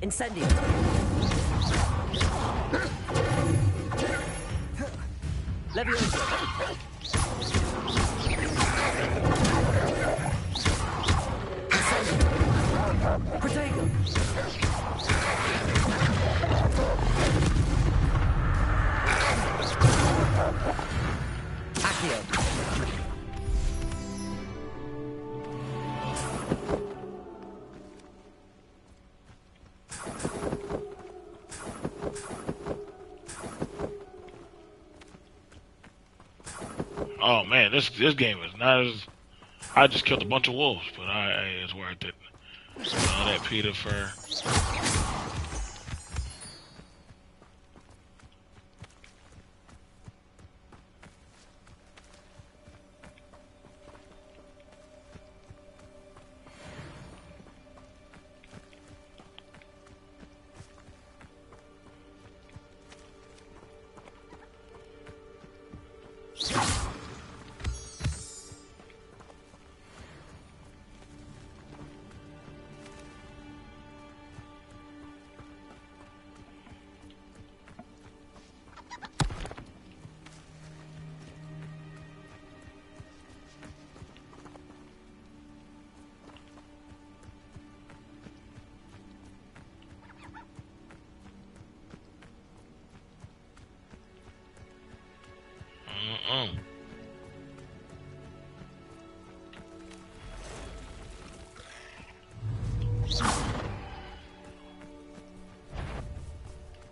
Incendio. Levioso. Incendio. Protego. Accio. Oh man, this game is not as. I just killed a bunch of wolves, but it's worth it. All that Peter fur.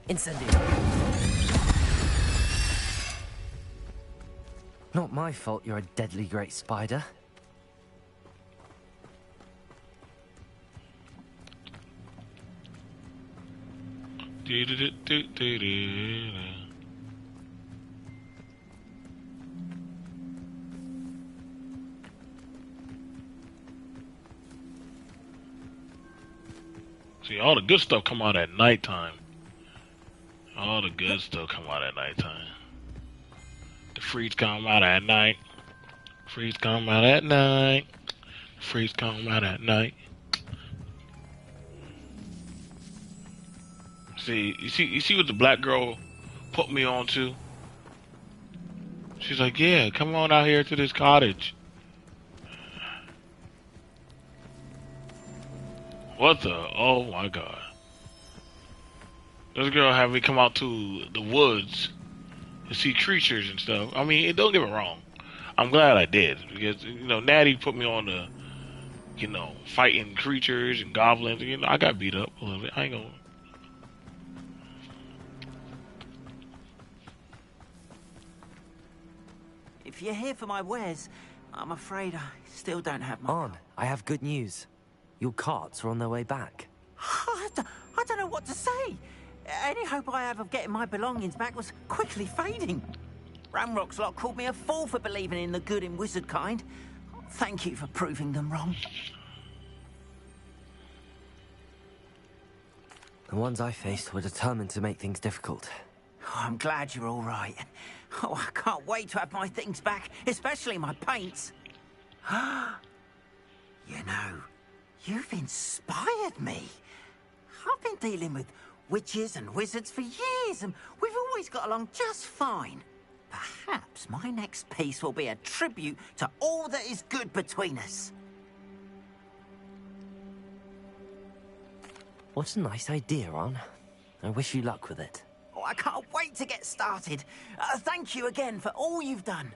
Incendio. Not my fault you're a deadly great spider. See, all the good stuff come out at nighttime. All the good stuff come out at nighttime. The freeze come out at night. Freeze come out at night. Freeze come out at night. See, you see what the black girl put me on to? She's like, yeah, come on out here to this cottage. What the? Oh my god. This girl had me come out to the woods to see creatures and stuff. I mean, don't get me wrong. I'm glad I did because Natty put me on the, fighting creatures and goblins. I got beat up a little bit. I ain't gonna. If you're here for my wares, I'm afraid I still don't have my... On, I have good news. Your carts are on their way back. I don't know what to say. Any hope I have of getting my belongings back was quickly fading. Ramrock's lot called me a fool for believing in the good in wizard kind. Thank you for proving them wrong. The ones I faced were determined to make things difficult. Oh, I'm glad you're all right. Oh, I can't wait to have my things back, especially my paints. You've inspired me. I've been dealing with witches and wizards for years, and we've always got along just fine. Perhaps my next piece will be a tribute to all that is good between us. What a nice idea, Ron. I wish you luck with it. Oh, I can't wait to get started. Thank you again for all you've done.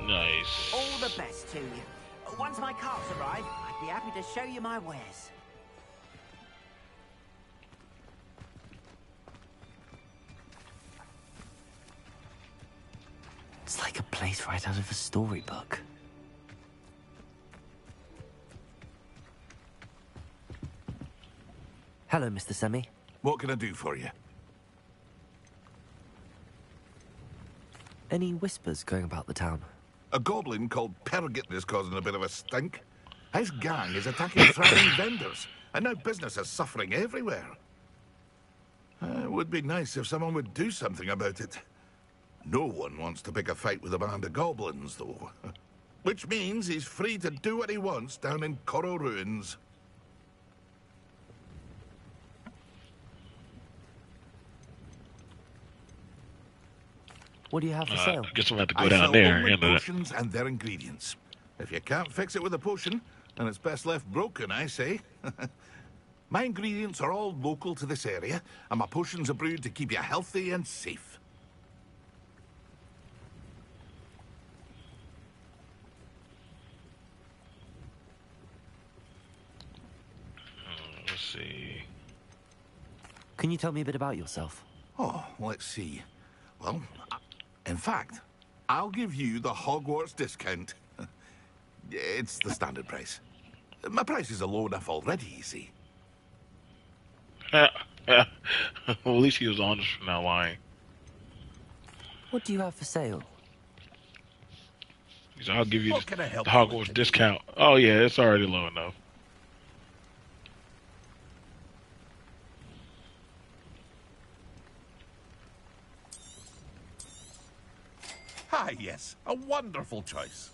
Nice. All the best to you. Once my carts arrive, I'd be happy to show you my wares. It's like a place right out of a storybook. Hello, Mr. Semi. What can I do for you? Any whispers going about the town? A goblin called Pergit is causing a bit of a stink. His gang is attacking thriving vendors, and now business is suffering everywhere. It would be nice if someone would do something about it. No one wants to pick a fight with a band of goblins, though. Which means he's free to do what he wants down in Coral Ruins. What do you have for sale? I guess we'll have to go I down sell there. only potions and their ingredients. If you can't fix it with a potion, then it's best left broken, I say. My ingredients are all local to this area, and my potions are brewed to keep you healthy and safe. Let's see. Can you tell me a bit about yourself? Oh, let's see. Well, in fact, I'll give you the Hogwarts discount. It's the standard price. My prices are low enough already, you see. Well, at least he was honest from that line. What do you have for sale? He said, I'll give you What can I help the you with Hogwarts today? discount. Oh, yeah, it's already low enough. Ah, yes. A wonderful choice.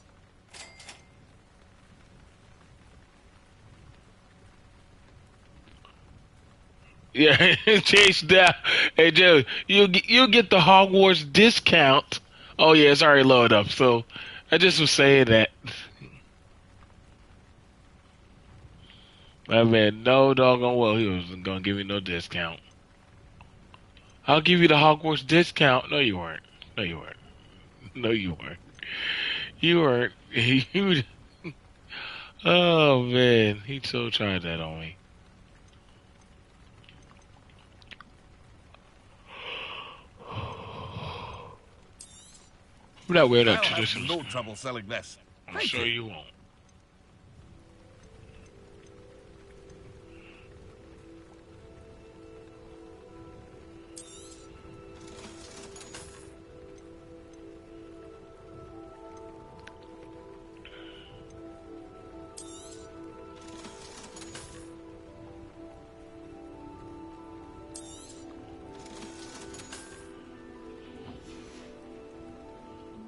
Yeah, Chase down. Hey, Joe, you get the Hogwarts discount. Oh, yeah, it's already low enough. So I just was saying that. That man, no doggone well, he wasn't going to give me no discount. I'll give you the Hogwarts discount. No, you weren't. No, you weren't. No, you weren't. You weren't. Oh man, he so tried that on me. We're not wearing that I'll have traditional. no trouble selling this. I'm Thank sure you. you won't.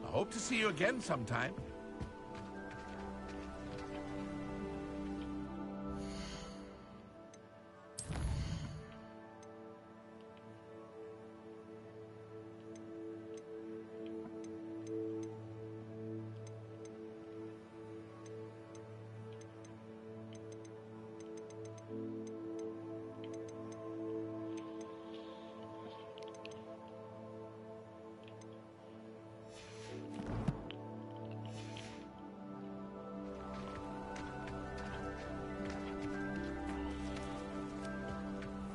I hope to see you again sometime.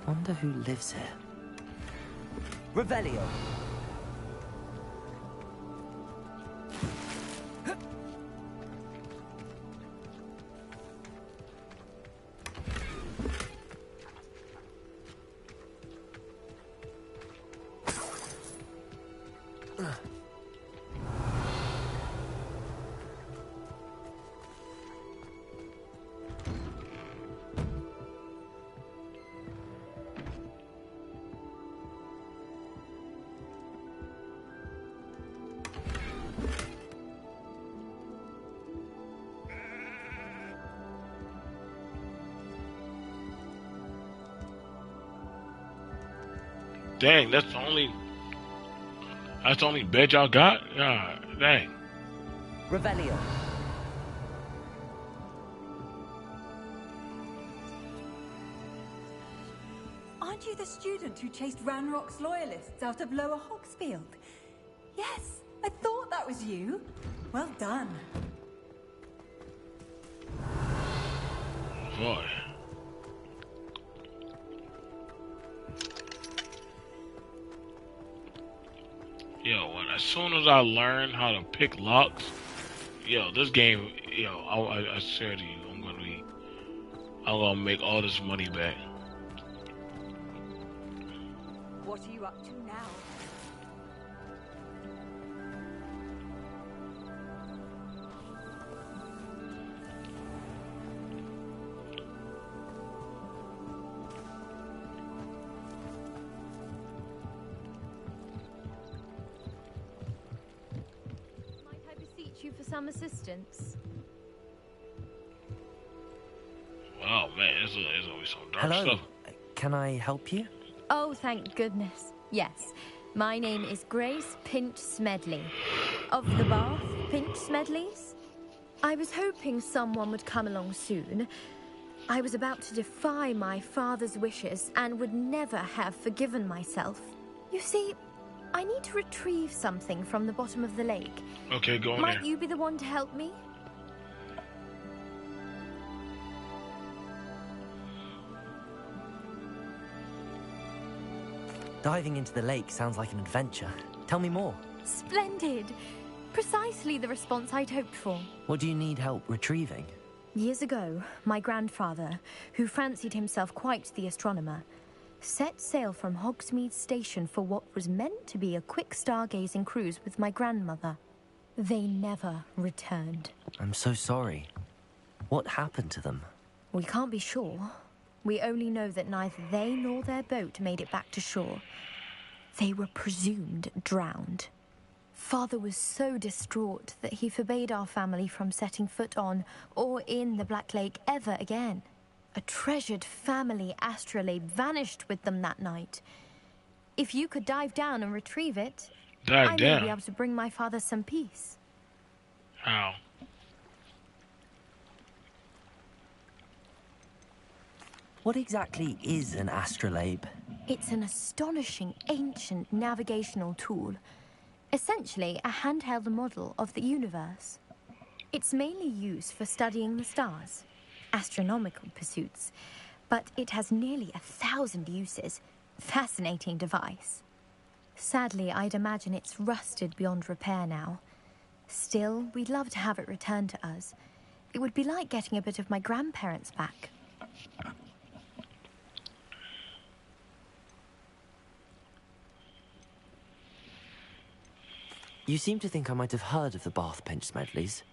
Wonder who lives here. Revelio. Dang, that's the only bed y'all got? Dang. Revelio. Aren't you the student who chased Ranrock's loyalists out of Lower Hogsfield? Yes, I thought that was you. Well done. Boy. As soon as I learn how to pick locks, this game, I swear to you, I'm gonna make all this money back. What are you up to now? You for some assistance? Oh man, there's always some dark Hello. stuff. Can I help you? Oh, thank goodness. Yes. My name is Grace Pinch Smedley. Of the Bath Pinch Smedleys. I was hoping someone would come along soon. I was about to defy my father's wishes and would never have forgiven myself. You see, I need to retrieve something from the bottom of the lake. Okay, go on Might there. you be the one to help me? Diving into the lake sounds like an adventure. Tell me more. Splendid! Precisely the response I'd hoped for. What do you need help retrieving? Years ago, my grandfather, who fancied himself quite the astronomer, set sail from Hogsmeade Station for what was meant to be a quick stargazing cruise with my grandmother. They never returned. I'm so sorry. What happened to them? We can't be sure. We only know that neither they nor their boat made it back to shore. They were presumed drowned. Father was so distraught that he forbade our family from setting foot on or in the Black Lake ever again. A treasured family astrolabe vanished with them that night. If you could dive down and retrieve it, I may be able to bring my father some peace. How? What exactly is an astrolabe? It's an astonishing ancient navigational tool. Essentially, a handheld model of the universe. It's mainly used for studying the stars, astronomical pursuits, but it has nearly 1,000 uses. Fascinating device. Sadly, I'd imagine it's rusted beyond repair now. Still, we'd love to have it returned to us. It would be like getting a bit of my grandparents back. You seem to think I might have heard of the Bath Pinch Smedleys.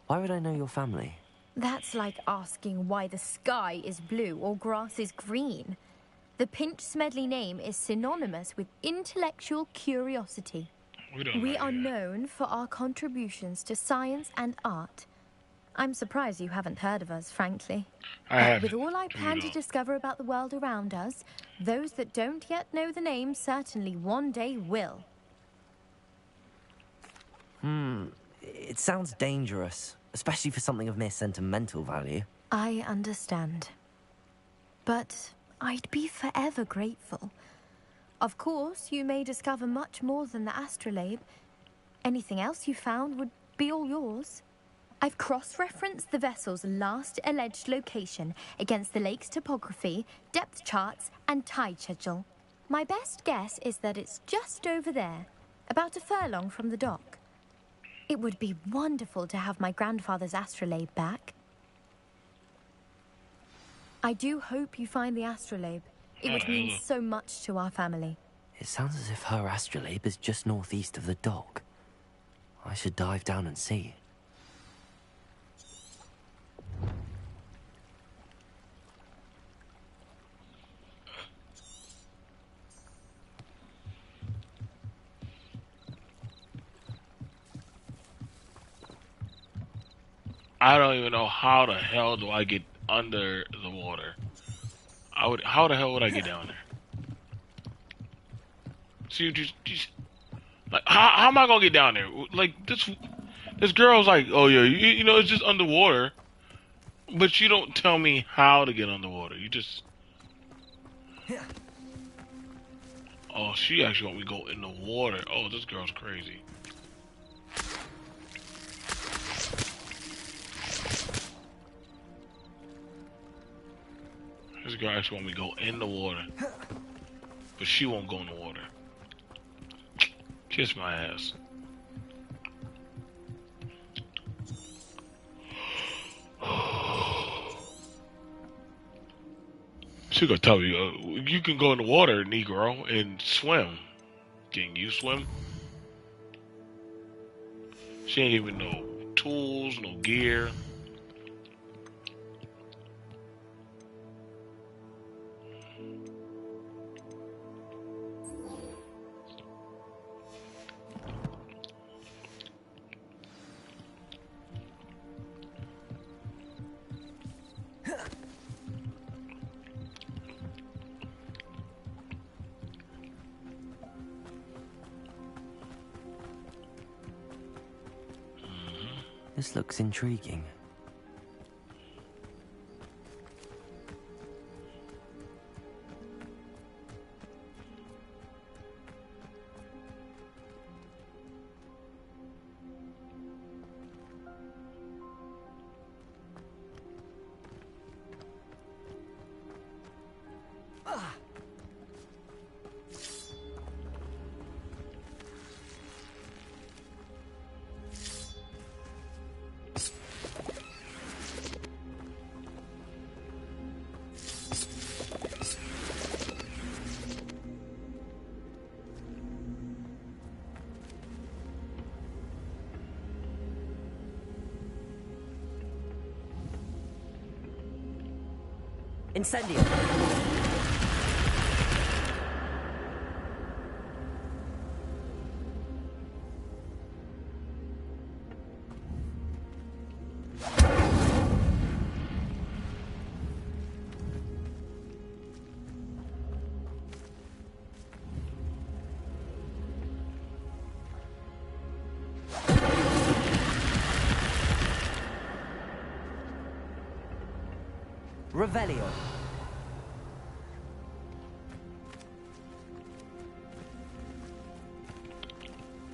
Why would I know your family? That's like asking why the sky is blue or grass is green. The Pinch Smedley name is synonymous with intellectual curiosity. We are known for our contributions to science and art. I'm surprised you haven't heard of us, frankly. But with all I plan to discover about the world around us, those that don't yet know the name certainly one day will. It sounds dangerous, especially for something of mere sentimental value. I understand. But I'd be forever grateful. Of course, you may discover much more than the astrolabe. Anything else you found would be all yours. I've cross-referenced the vessel's last alleged location against the lake's topography, depth charts, and tide schedule. My best guess is that it's just over there, about a furlong from the dock. It would be wonderful to have my grandfather's astrolabe back. I do hope you find the astrolabe. It would mean so much to our family. It sounds as if her astrolabe is just northeast of the dock. I should dive down and see. I don't even know how the hell do I get under the water. How the hell would I get down there? See, just like how am I gonna get down there? Like this girl's like, oh yeah, you know, it's just underwater, but you don't tell me how to get underwater. You just, oh, she actually want me to go in the water. Oh, this girl's crazy. This girl actually want me to go in the water, but she won't go in the water. Kiss my ass. She gonna tell me, you can go in the water, Negro, and swim. Can you swim? She ain't even no tools, no gear. This looks intriguing. Incendio! Revelio.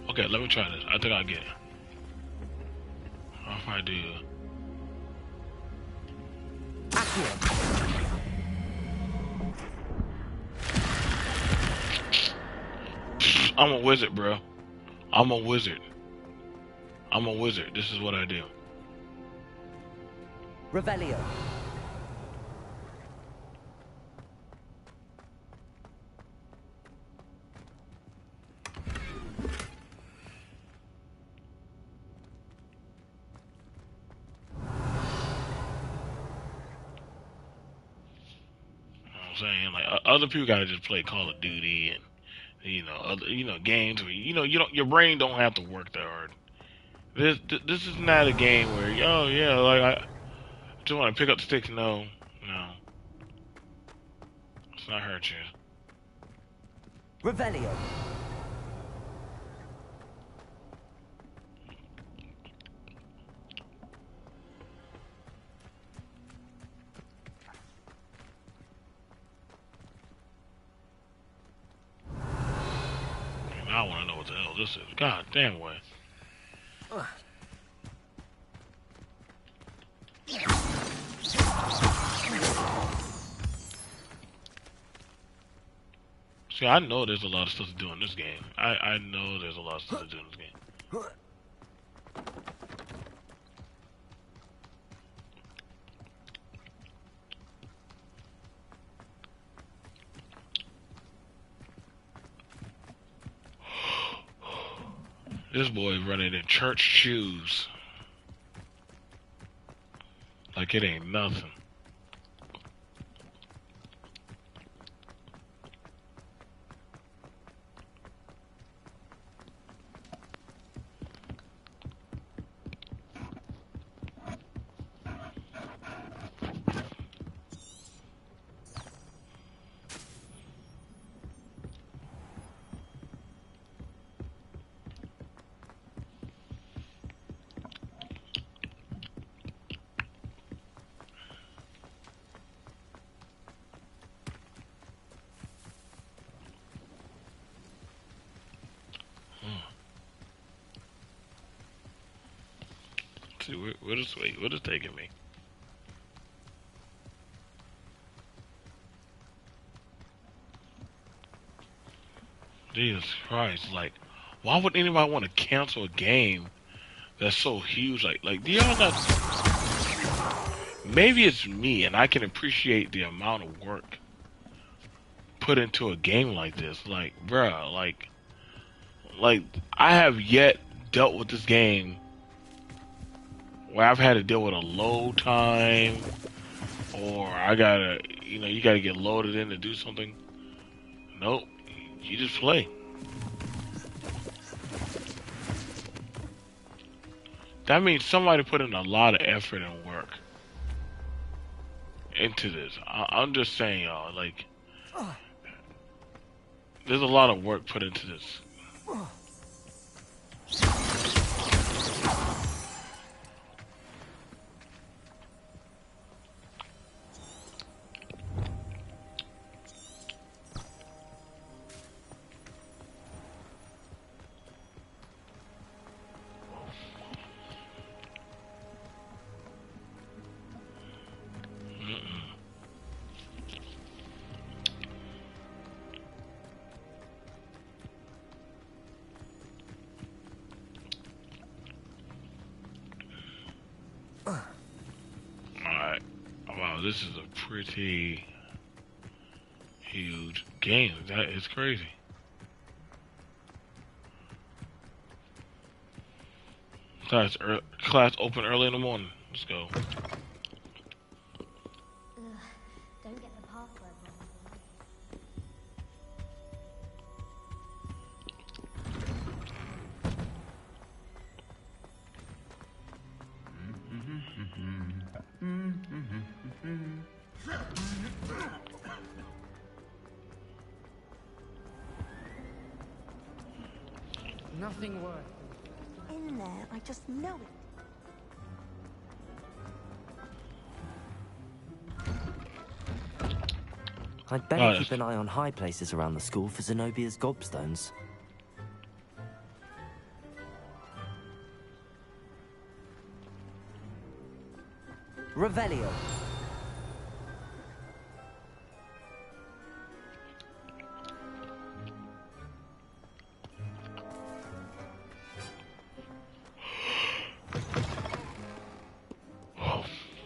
Okay, let me try this. I think I'll get it. if I do. I'm a wizard, bro. I'm a wizard. I'm a wizard. This is what I do. Revelio. I'm saying, like, other people gotta just play Call of Duty and other games where you don't your brain don't have to work that hard. This is not a game where oh yeah, like I just want to pick up the sticks. No, no, it's not hurt you. Revelio. I want to know what the hell this is. God damn way. See, I know there's a lot of stuff to do in this game. I know there's a lot of stuff to do in this game. This boy running in church shoes. Like it ain't nothing. See, what is taking me? Jesus Christ! Like, why would anybody want to cancel a game that's so huge? Like, do y'all not? Maybe it's me, and I can appreciate the amount of work put into a game like this. Like, bruh, like I have yet dealt with this game where I've had to deal with a load time, or I gotta, you gotta get loaded in to do something. Nope, you just play. That means somebody put in a lot of effort and work into this. I'm just saying, y'all, like, there's a lot of work put into this. Alright. Wow, this is a pretty huge game. That is crazy. Class open early in the morning. Let's go. Don't get the password wrong. Nothing worth. In there, I just know it. I'd better keep an eye on high places around the school for Zenobia's gobstones. Revelio.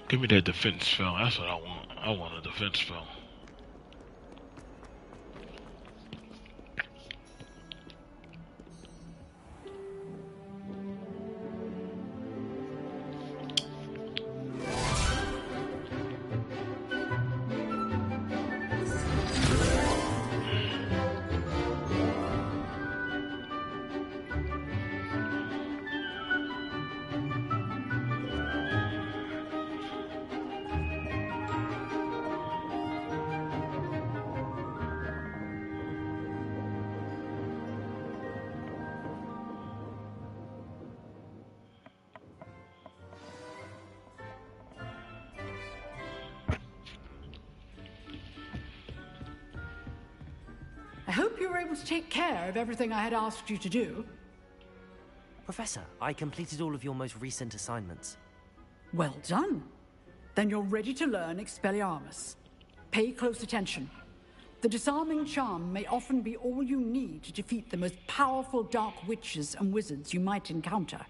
Give me that defense spell. That's what I want. I want a defense spell. I hope you were able to take care of everything I had asked you to do. Professor, I completed all of your most recent assignments. Well done. Then you're ready to learn Expelliarmus. Pay close attention. The disarming charm may often be all you need to defeat the most powerful dark witches and wizards you might encounter.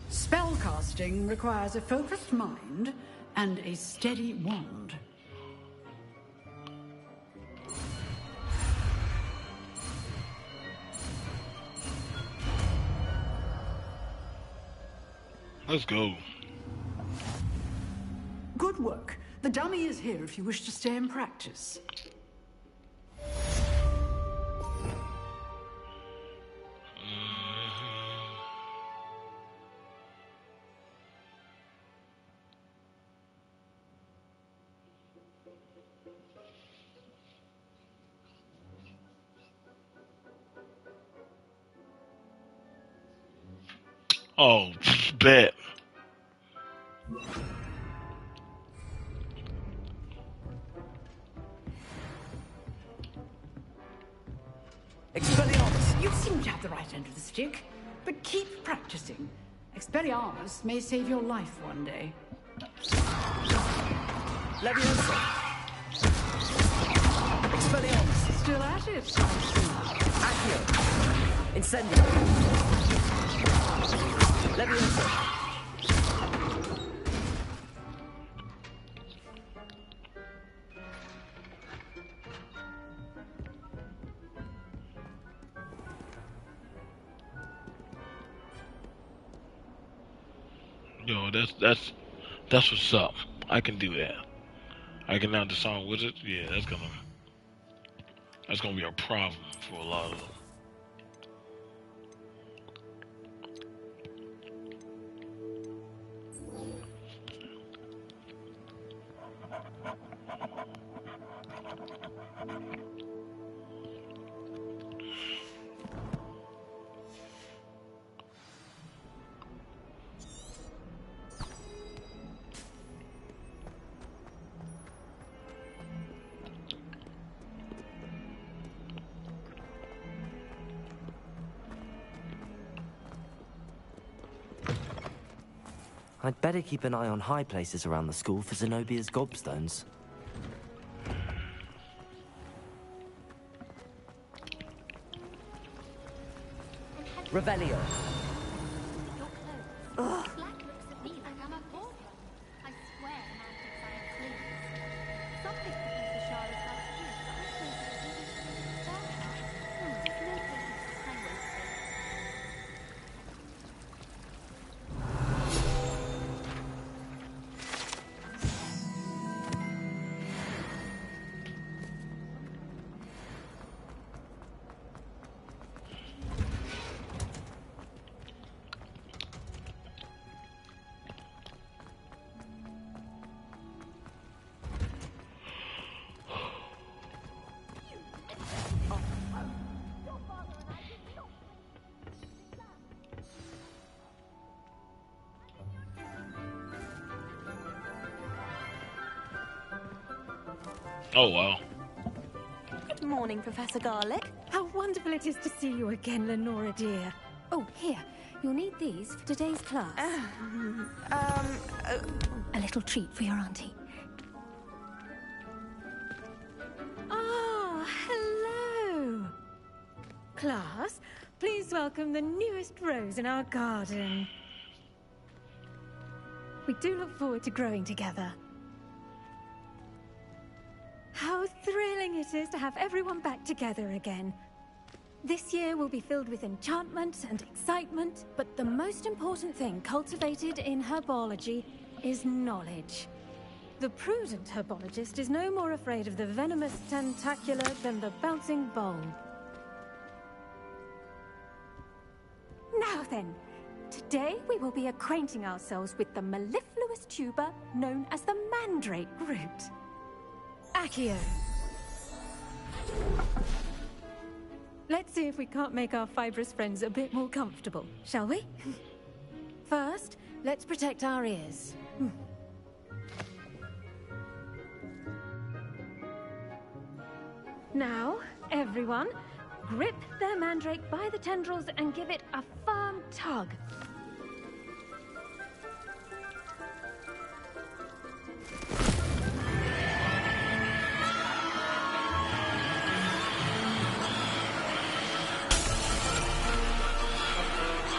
Spellcasting requires a focused mind and a steady wand. Let's go. Good work. The dummy is here if you wish to stay and practice. Oh, bet. Expelliarmus, you seem to have the right end of the stick, but keep practicing. Expelliarmus may save your life one day. Leviosa. Expelliarmus. Still at it? Accio. Incendio. Leviosa. Yo, that's what's up. I can do that. I can now disarm wizards. Yeah, that's gonna be a problem for a lot of them. I'd better keep an eye on high places around the school for Zenobia's gobstones. Revelio. Ugh. Black looks at me like I'm a pauper. I swear man thinks I am clean. Something Professor Shah has done too, but I suppose it's English spell card. There's no place to sign this thing. Oh, wow. Good morning, Professor Garlick. How wonderful it is to see you again, Lenora dear. Oh, here. You'll need these for today's class. A little treat for your auntie. Oh, hello! Class, please welcome the newest rose in our garden. We do look forward to growing together. How thrilling it is to have everyone back together again. This year will be filled with enchantment and excitement, but the most important thing cultivated in herbology is knowledge. The prudent herbologist is no more afraid of the venomous tentacular than the bouncing bowl. Now then, today we will be acquainting ourselves with the mellifluous tuber known as the mandrake root. Accio. Let's see if we can't make our fibrous friends a bit more comfortable, shall we? First, let's protect our ears. Now, everyone, grip their mandrake by the tendrils and give it a firm tug.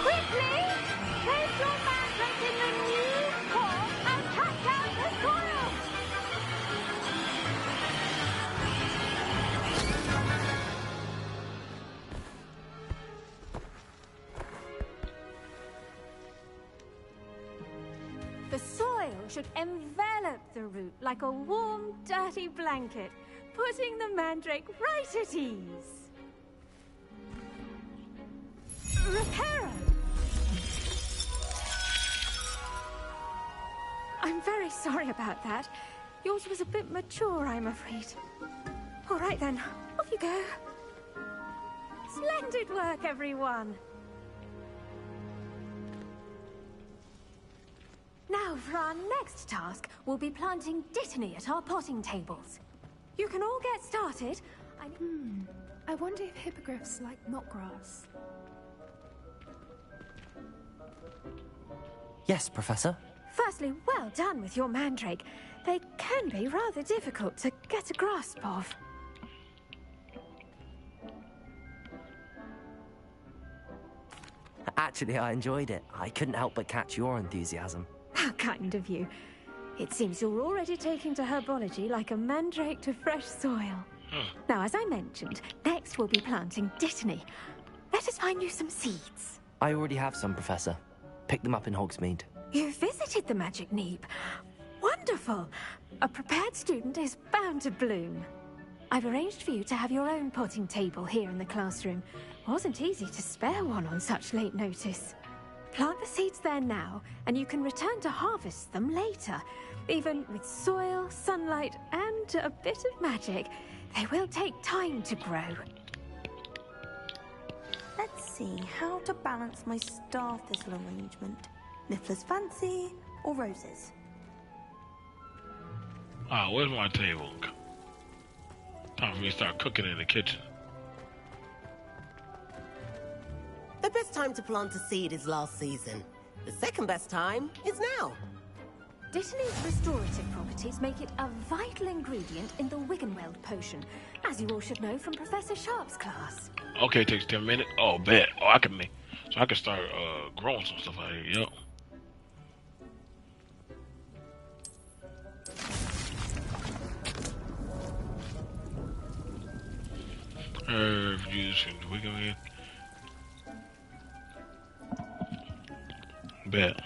Quickly! Place your mandrake in the new form and cut out the soil! The soil should envelop the root like a warm, dirty blanket, putting the mandrake right at ease. Reparo! I'm very sorry about that. Yours was a bit mature, I'm afraid. All right then, off you go. Splendid work, everyone! Now, for our next task, we'll be planting dittany at our potting tables. You can all get started. I wonder if hippogriffs like knotgrass. Yes, Professor. Firstly, well done with your mandrake. They can be rather difficult to get a grasp of. Actually, I enjoyed it. I couldn't help but catch your enthusiasm. How kind of you. It seems you're already taking to herbology like a mandrake to fresh soil. Now, as I mentioned, next we'll be planting dittany. Let us find you some seeds. I already have some, Professor. Picked them up in Hogsmeade. You visited the Magic Neep. Wonderful. A prepared student is bound to bloom. I've arranged for you to have your own potting table here in the classroom. Wasn't easy to spare one on such late notice. Plant the seeds there now, and you can return to harvest them later. Even with soil, sunlight, and a bit of magic, they will take time to grow. Let's see how to balance my star thistle arrangement. Niffler's fancy or roses? Where's my table? Time for me to start cooking in the kitchen. The best time to plant a seed is last season. The second best time is now. Dittany's restorative properties make it a vital ingredient in the Wiggenweld potion, as you all should know from Professor Sharp's class. Okay, it takes 10 minutes. Oh, bet. Oh, I can make. So I can start growing some stuff out here. Yep. Herb juice and Wiggenweld. Bet.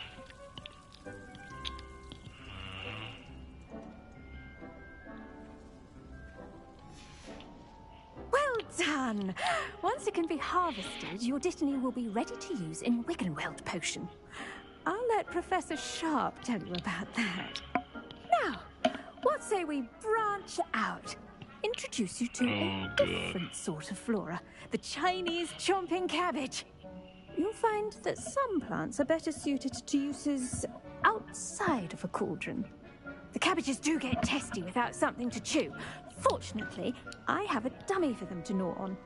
Well done! Once it can be harvested, your dittany will be ready to use in Wiggenweld potion. I'll let Professor Sharp tell you about that. Now, what say we branch out? Introduce you to a different sort of flora, the Chinese chomping cabbage. You'll find that some plants are better suited to uses outside of a cauldron. The cabbages do get testy without something to chew. Fortunately, I have a dummy for them to gnaw on.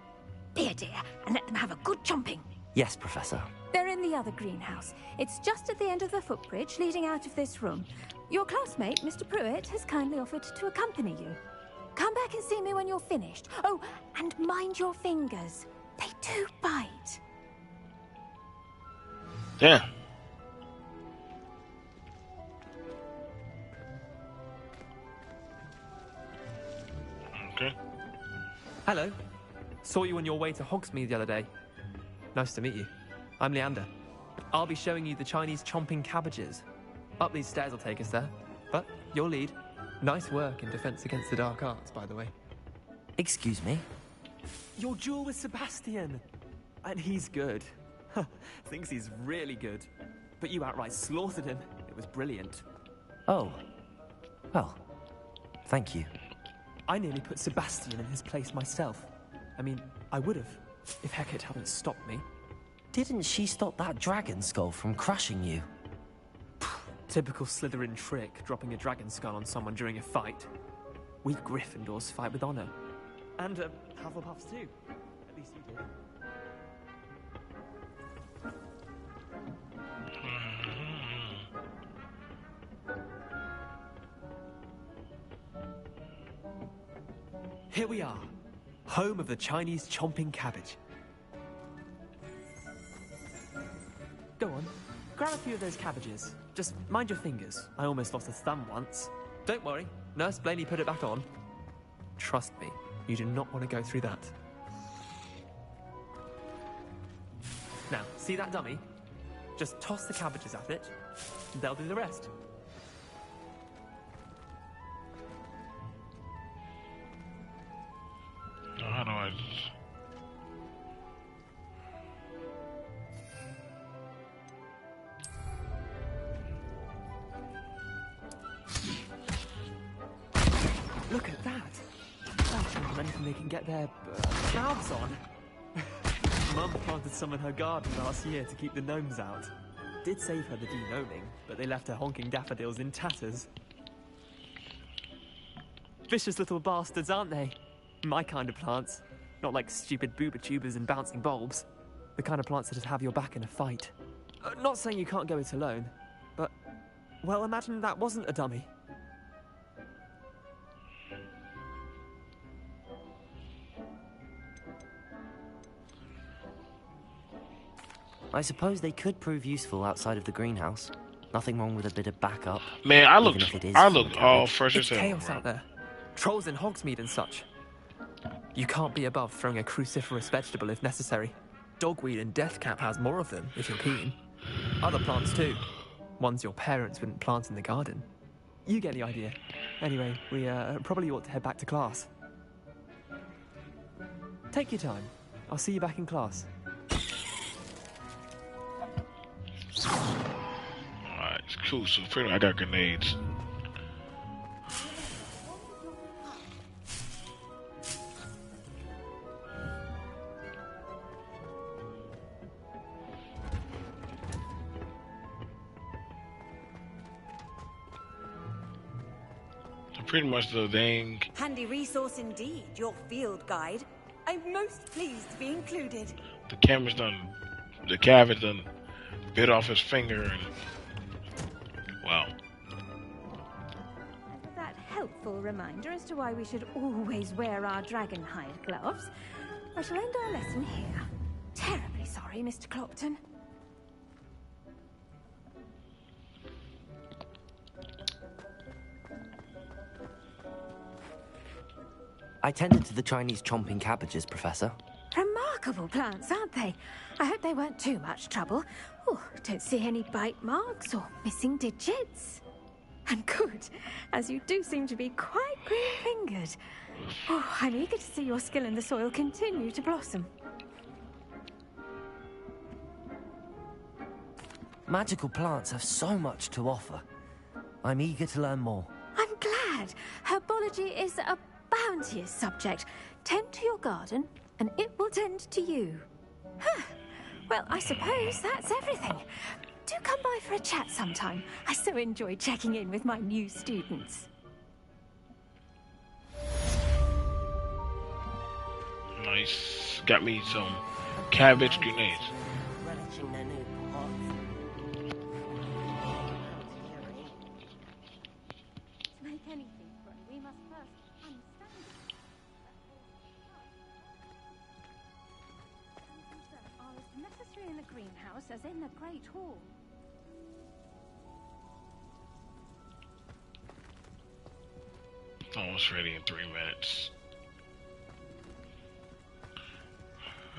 Here, dear, and let them have a good chomping. Yes, Professor. They're in the other greenhouse. It's just at the end of the footbridge leading out of this room. Your classmate, Mr. Pruitt, has kindly offered to accompany you. Come back and see me when you're finished. Oh, and mind your fingers. They do bite. Yeah. Okay. Hello. Saw you on your way to Hogsmeade the other day. Nice to meet you. I'm Leander. I'll be showing you the Chinese chomping cabbages. Up these stairs will take us there. But your lead. Nice work in Defense Against the Dark Arts, by the way. Excuse me? Your duel with Sebastian. And he's good. Thinks he's really good. But you outright slaughtered him. It was brilliant. Oh. Well, thank you. I nearly put Sebastian in his place myself. I mean, I would have, if Hecate hadn't stopped me. Didn't she stop that dragon skull from crushing you? Typical Slytherin trick, dropping a dragon skull on someone during a fight. We Gryffindors fight with honor. And Hufflepuffs too. At least you did. Here we are, home of the Chinese chomping cabbage. Go on, grab a few of those cabbages. Just mind your fingers. I almost lost a thumb once. Don't worry, Nurse Blaney put it back on. Trust me, you do not want to go through that. Now, see that dummy? Just toss the cabbages at it, and they'll do the rest. How do I just... Look at that! That's anything they can get their mouths on. Mum planted some in her garden last year to keep the gnomes out. Did save her the de-gnoming, but they left her honking daffodils in tatters. Vicious little bastards, aren't they? My kind of plants. Not like stupid booba tubers and bouncing bulbs. The kind of plants that'd have your back in a fight. Not saying you can't go it alone, but... well, imagine that wasn't a dummy. I suppose they could prove useful outside of the greenhouse. Nothing wrong with a bit of backup. Man, I look all It's fresh as hell. chaos out there. Trolls in Hogsmeade and such. You can't be above throwing a cruciferous vegetable if necessary. Dogweed and deathcap has more of them, if you're keen. Other plants too. Ones your parents wouldn't plant in the garden. You get the idea. Anyway, we probably ought to head back to class. Take your time. I'll see you back in class. Alright, it's cool. So pretty much I got grenades. So pretty much the thing. Handy resource indeed, your field guide. I'm most pleased to be included. The camera's done. The cabbage done bit off his finger and wow. For that helpful reminder as to why we should always wear our dragon hide gloves, I shall end our lesson here. Terribly sorry, Mr. Clopton. I tended to the Chinese chomping cabbages, Professor. Remarkable plants, aren't they? I hope they weren't too much trouble. Oh, don't see any bite marks or missing digits. And good, as you do seem to be quite green-fingered. Oh, I'm eager to see your skill in the soil continue to blossom. Magical plants have so much to offer. I'm eager to learn more. I'm glad. Herbology is a bounteous subject. Tend to your garden, and it will tend to you. Huh. Well, I suppose that's everything. Do come by for a chat sometime. I so enjoy checking in with my new students. Nice. Got me some cabbage grenades. watching their new pots. To make anything grow, we must first understand it. Are as necessary in the greenhouse as in the Great Hall. It's almost ready in 3 minutes.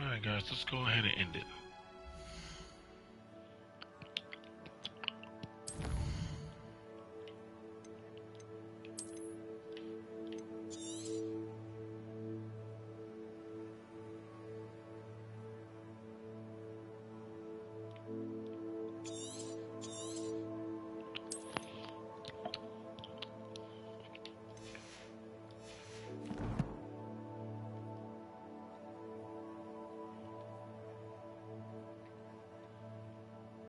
Alright guys, let's go ahead and end it.